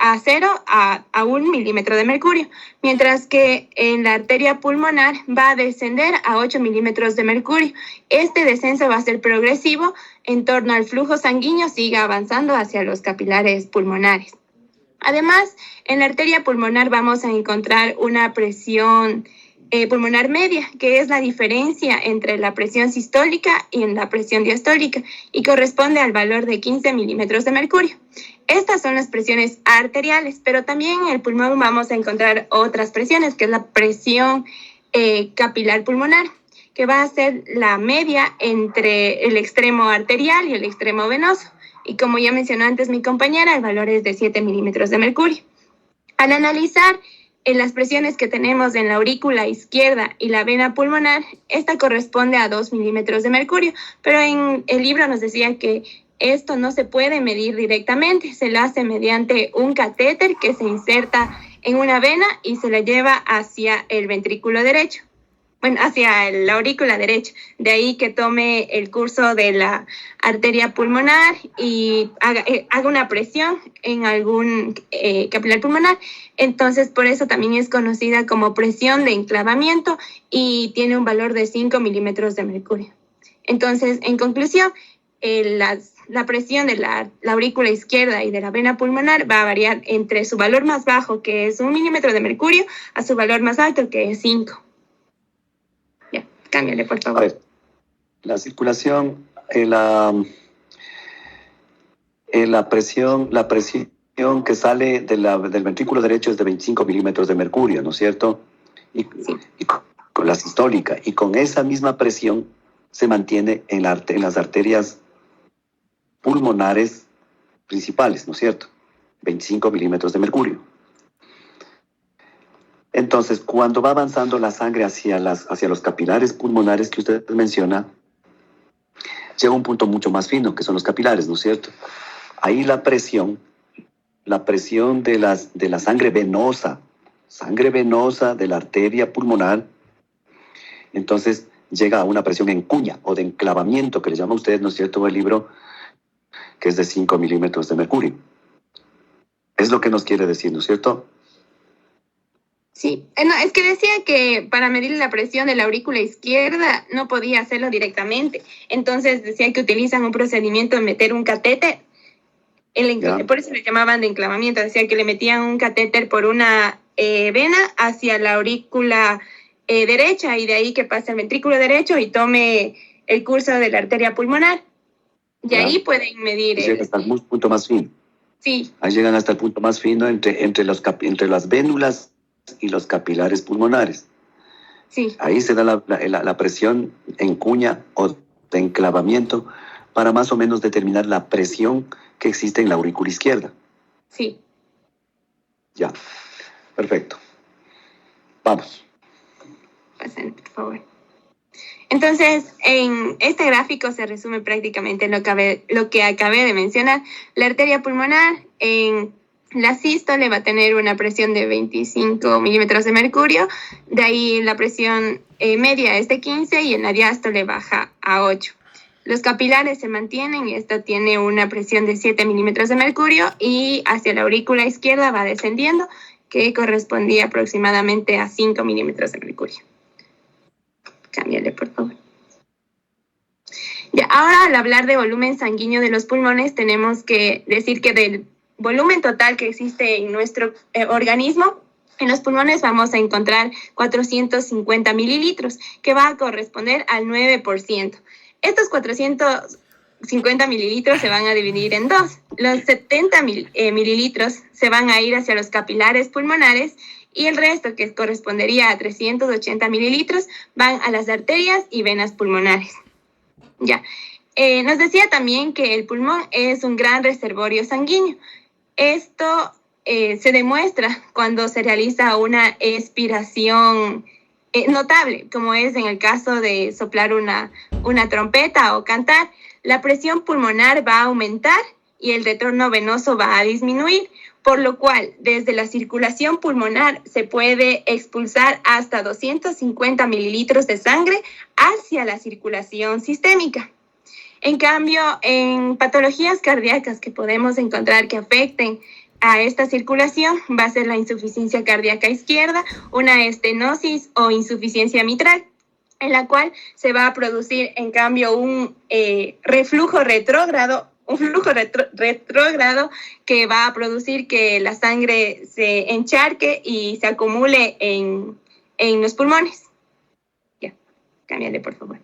a 0 a 1 milímetro de mercurio, mientras que en la arteria pulmonar va a descender a 8 milímetros de mercurio. Este descenso va a ser progresivo en torno al flujo sanguíneo, siga avanzando hacia los capilares pulmonares. Además, en la arteria pulmonar vamos a encontrar una presión pulmonar media, que es la diferencia entre la presión sistólica y la presión diastólica, y corresponde al valor de 15 milímetros de mercurio. Estas son las presiones arteriales, pero también en el pulmón vamos a encontrar otras presiones, que es la presión capilar pulmonar, que va a ser la media entre el extremo arterial y el extremo venoso. Y como ya mencionó antes mi compañera, el valor es de 7 milímetros de mercurio. Al analizar las presiones que tenemos en la aurícula izquierda y la vena pulmonar, esta corresponde a 2 milímetros de mercurio, pero en el libro nos decía que esto no se puede medir directamente, se lo hace mediante un catéter que se inserta en una vena y se la lleva hacia el ventrículo derecho. Bueno, hacia la aurícula derecha. De ahí que tome el curso de la arteria pulmonar y haga una presión en algún capilar pulmonar. Entonces, por eso también es conocida como presión de enclavamiento y tiene un valor de 5 milímetros de mercurio. Entonces, en conclusión, la presión de la aurícula izquierda y de la vena pulmonar va a variar entre su valor más bajo, que es 1 milímetro de mercurio, a su valor más alto, que es 5. Cámbiale, por favor. A ver, la circulación, la presión que sale del ventrículo derecho es de 25 milímetros de mercurio, ¿no es cierto? Y con la sistólica. Y con esa misma presión se mantiene en las arterias pulmonares principales, ¿no es cierto? 25 milímetros de mercurio. Entonces, cuando va avanzando la sangre hacia los capilares pulmonares que usted menciona, llega a un punto mucho más fino, que son los capilares, ¿no es cierto? Ahí la presión de la sangre venosa de la arteria pulmonar, entonces llega a una presión en cuña o de enclavamiento, que le llama usted, ¿no es cierto?, en el libro, que es de 5 milímetros de mercurio. Es lo que nos quiere decir, ¿no es cierto? Sí, no, es que decía que para medir la presión de la aurícula izquierda no podía hacerlo directamente. Entonces decía que utilizan un procedimiento de meter un catéter. Por eso le llamaban de enclavamiento. Decía que le metían un catéter por una vena hacia la aurícula derecha y de ahí que pase al ventrículo derecho y tome el curso de la arteria pulmonar. Y ahí pueden medir. Llega hasta el punto más fino. Sí. Ahí llegan hasta el punto más fino entre las vénulas y los capilares pulmonares. Sí. Ahí se da la presión en cuña o de enclavamiento para más o menos determinar la presión que existe en la aurícula izquierda. Sí. Ya, perfecto. Vamos. Pasen, por favor. Entonces, en este gráfico se resume prácticamente lo que acabé de mencionar. La arteria pulmonar en la sístole va a tener una presión de 25 milímetros de mercurio, de ahí la presión media es de 15 y en la diástole baja a 8. Los capilares se mantienen y esta tiene una presión de 7 milímetros de mercurio y hacia la aurícula izquierda va descendiendo, que correspondía aproximadamente a 5 milímetros de mercurio. Cámbiale, por favor. Ya, ahora al hablar de volumen sanguíneo de los pulmones, tenemos que decir que del volumen total que existe en nuestro organismo, en los pulmones vamos a encontrar 450 mililitros, que va a corresponder al 9%. Estos 450 mililitros se van a dividir en dos. Los 70 mililitros se van a ir hacia los capilares pulmonares y el resto, que correspondería a 380 mililitros, van a las arterias y venas pulmonares. Ya. Nos decía también que el pulmón es un gran reservorio sanguíneo. Esto se demuestra cuando se realiza una expiración notable, como es en el caso de soplar una trompeta o cantar. La presión pulmonar va a aumentar y el retorno venoso va a disminuir, por lo cual desde la circulación pulmonar se puede expulsar hasta 250 mililitros de sangre hacia la circulación sistémica. En cambio, en patologías cardíacas que podemos encontrar que afecten a esta circulación va a ser la insuficiencia cardíaca izquierda, una estenosis o insuficiencia mitral, en la cual se va a producir en cambio un flujo retrógrado que va a producir que la sangre se encharque y se acumule en los pulmones. Ya, cámbiale por favor.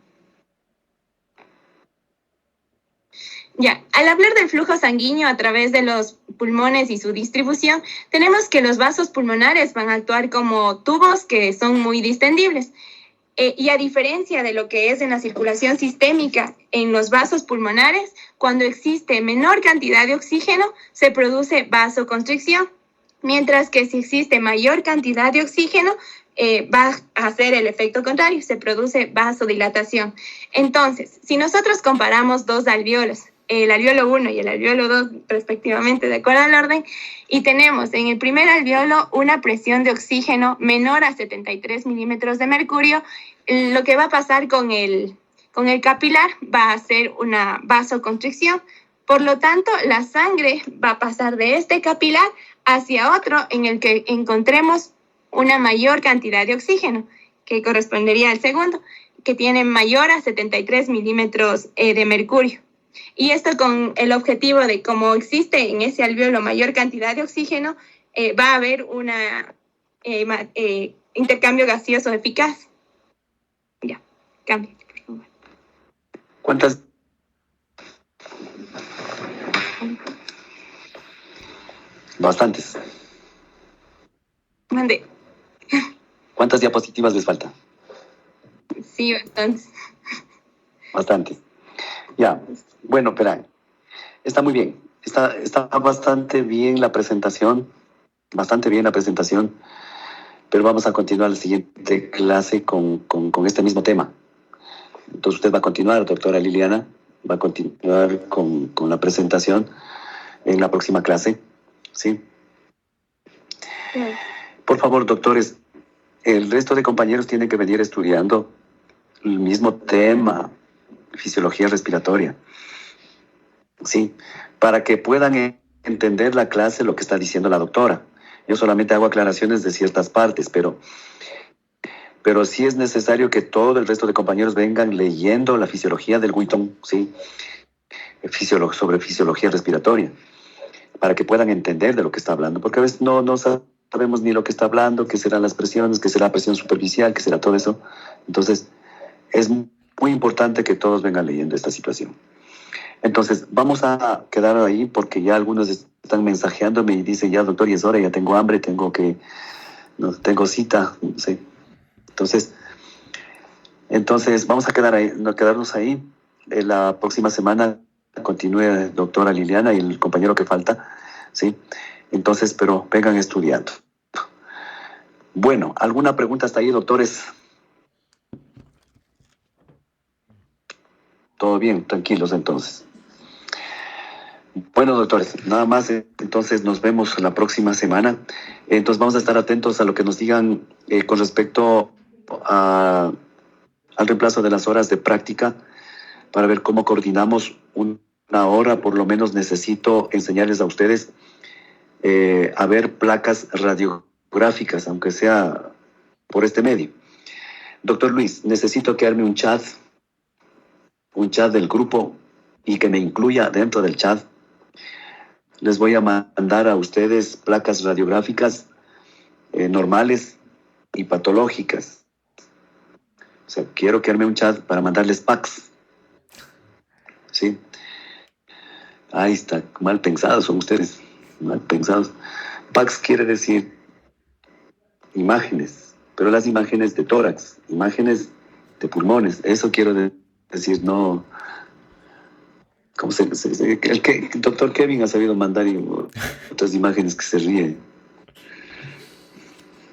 Ya, al hablar del flujo sanguíneo a través de los pulmones y su distribución, tenemos que los vasos pulmonares van a actuar como tubos que son muy distendibles. Y a diferencia de lo que es en la circulación sistémica, en los vasos pulmonares, cuando existe menor cantidad de oxígeno, se produce vasoconstricción, mientras que si existe mayor cantidad de oxígeno, va a hacer el efecto contrario, se produce vasodilatación. Entonces, si nosotros comparamos dos alvéolos, el alvéolo 1 y el alvéolo 2 respectivamente, de acuerdo al orden, y tenemos en el primer alvéolo una presión de oxígeno menor a 73 milímetros de mercurio, lo que va a pasar con el capilar va a ser una vasoconstricción. Por lo tanto, la sangre va a pasar de este capilar hacia otro en el que encontremos una mayor cantidad de oxígeno, que correspondería al segundo, que tiene mayor a 73 milímetros de mercurio. Y esto con el objetivo de, como existe en ese alvéolo mayor cantidad de oxígeno, va a haber un intercambio gaseoso eficaz. Ya, cambia, por favor. ¿Cuántas? Bastantes. Mande. ¿Cuántas diapositivas les falta? Sí, bastantes. Bastantes. Ya, bueno, espera. Está muy bien. Está bastante bien la presentación. Bastante bien la presentación. Pero vamos a continuar la siguiente clase con este mismo tema. Entonces usted va a continuar, doctora Liliana, va a continuar con la presentación en la próxima clase. ¿Sí? Sí. Por favor, doctores, el resto de compañeros tienen que venir estudiando el mismo tema, fisiología respiratoria. Sí, para que puedan entender la clase, lo que está diciendo la doctora. Yo solamente hago aclaraciones de ciertas partes, pero sí es necesario que todo el resto de compañeros vengan leyendo la fisiología del Wheaton, ¿sí? Sobre fisiología respiratoria, para que puedan entender de lo que está hablando, porque a veces no sabemos ni lo que está hablando, qué serán las presiones, qué será presión superficial, qué será todo eso. Entonces, es muy importante que todos vengan leyendo esta situación. Entonces, vamos a quedar ahí porque ya algunos están mensajeándome y dicen, ya doctor, y es hora, ya tengo hambre, tengo tengo cita, no sé. Entonces vamos a quedarnos ahí. La próxima semana continúe doctora Liliana y el compañero que falta, ¿sí? Entonces, pero vengan estudiando. Bueno, ¿alguna pregunta hasta ahí, doctores? Todo bien, tranquilos entonces. Bueno, doctores, nada más, entonces nos vemos la próxima semana. Entonces vamos a estar atentos a lo que nos digan con respecto al reemplazo de las horas de práctica para ver cómo coordinamos una hora. Por lo menos necesito enseñarles a ustedes a ver placas radiográficas, aunque sea por este medio. Doctor Luis, necesito que arme un chat del grupo y que me incluya dentro del chat. Les voy a mandar a ustedes placas radiográficas normales y patológicas. O sea, quiero que arme un chat para mandarles packs. ¿Sí? Ahí está, mal pensados son ustedes. Mal pensados. Packs quiere decir imágenes, pero las imágenes de tórax, imágenes de pulmones, eso quiero decir, no... El doctor Kevin ha sabido mandar otras imágenes que se ríen.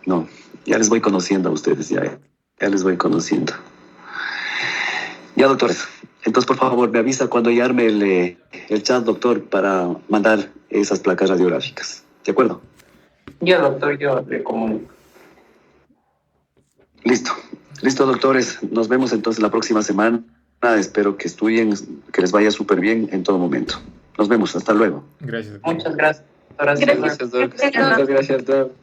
No, ya les voy conociendo a ustedes, ya les voy conociendo. Ya, doctores, entonces por favor me avisa cuando ya arme el chat, doctor, para mandar esas placas radiográficas. ¿De acuerdo? Ya, doctor, yo le comunico. Listo, doctores. Nos vemos entonces la próxima semana. Espero que estudien, que les vaya súper bien en todo momento. Nos vemos, hasta luego. Gracias. Muchas gracias. Gracias, doctor. Muchas gracias, doctor.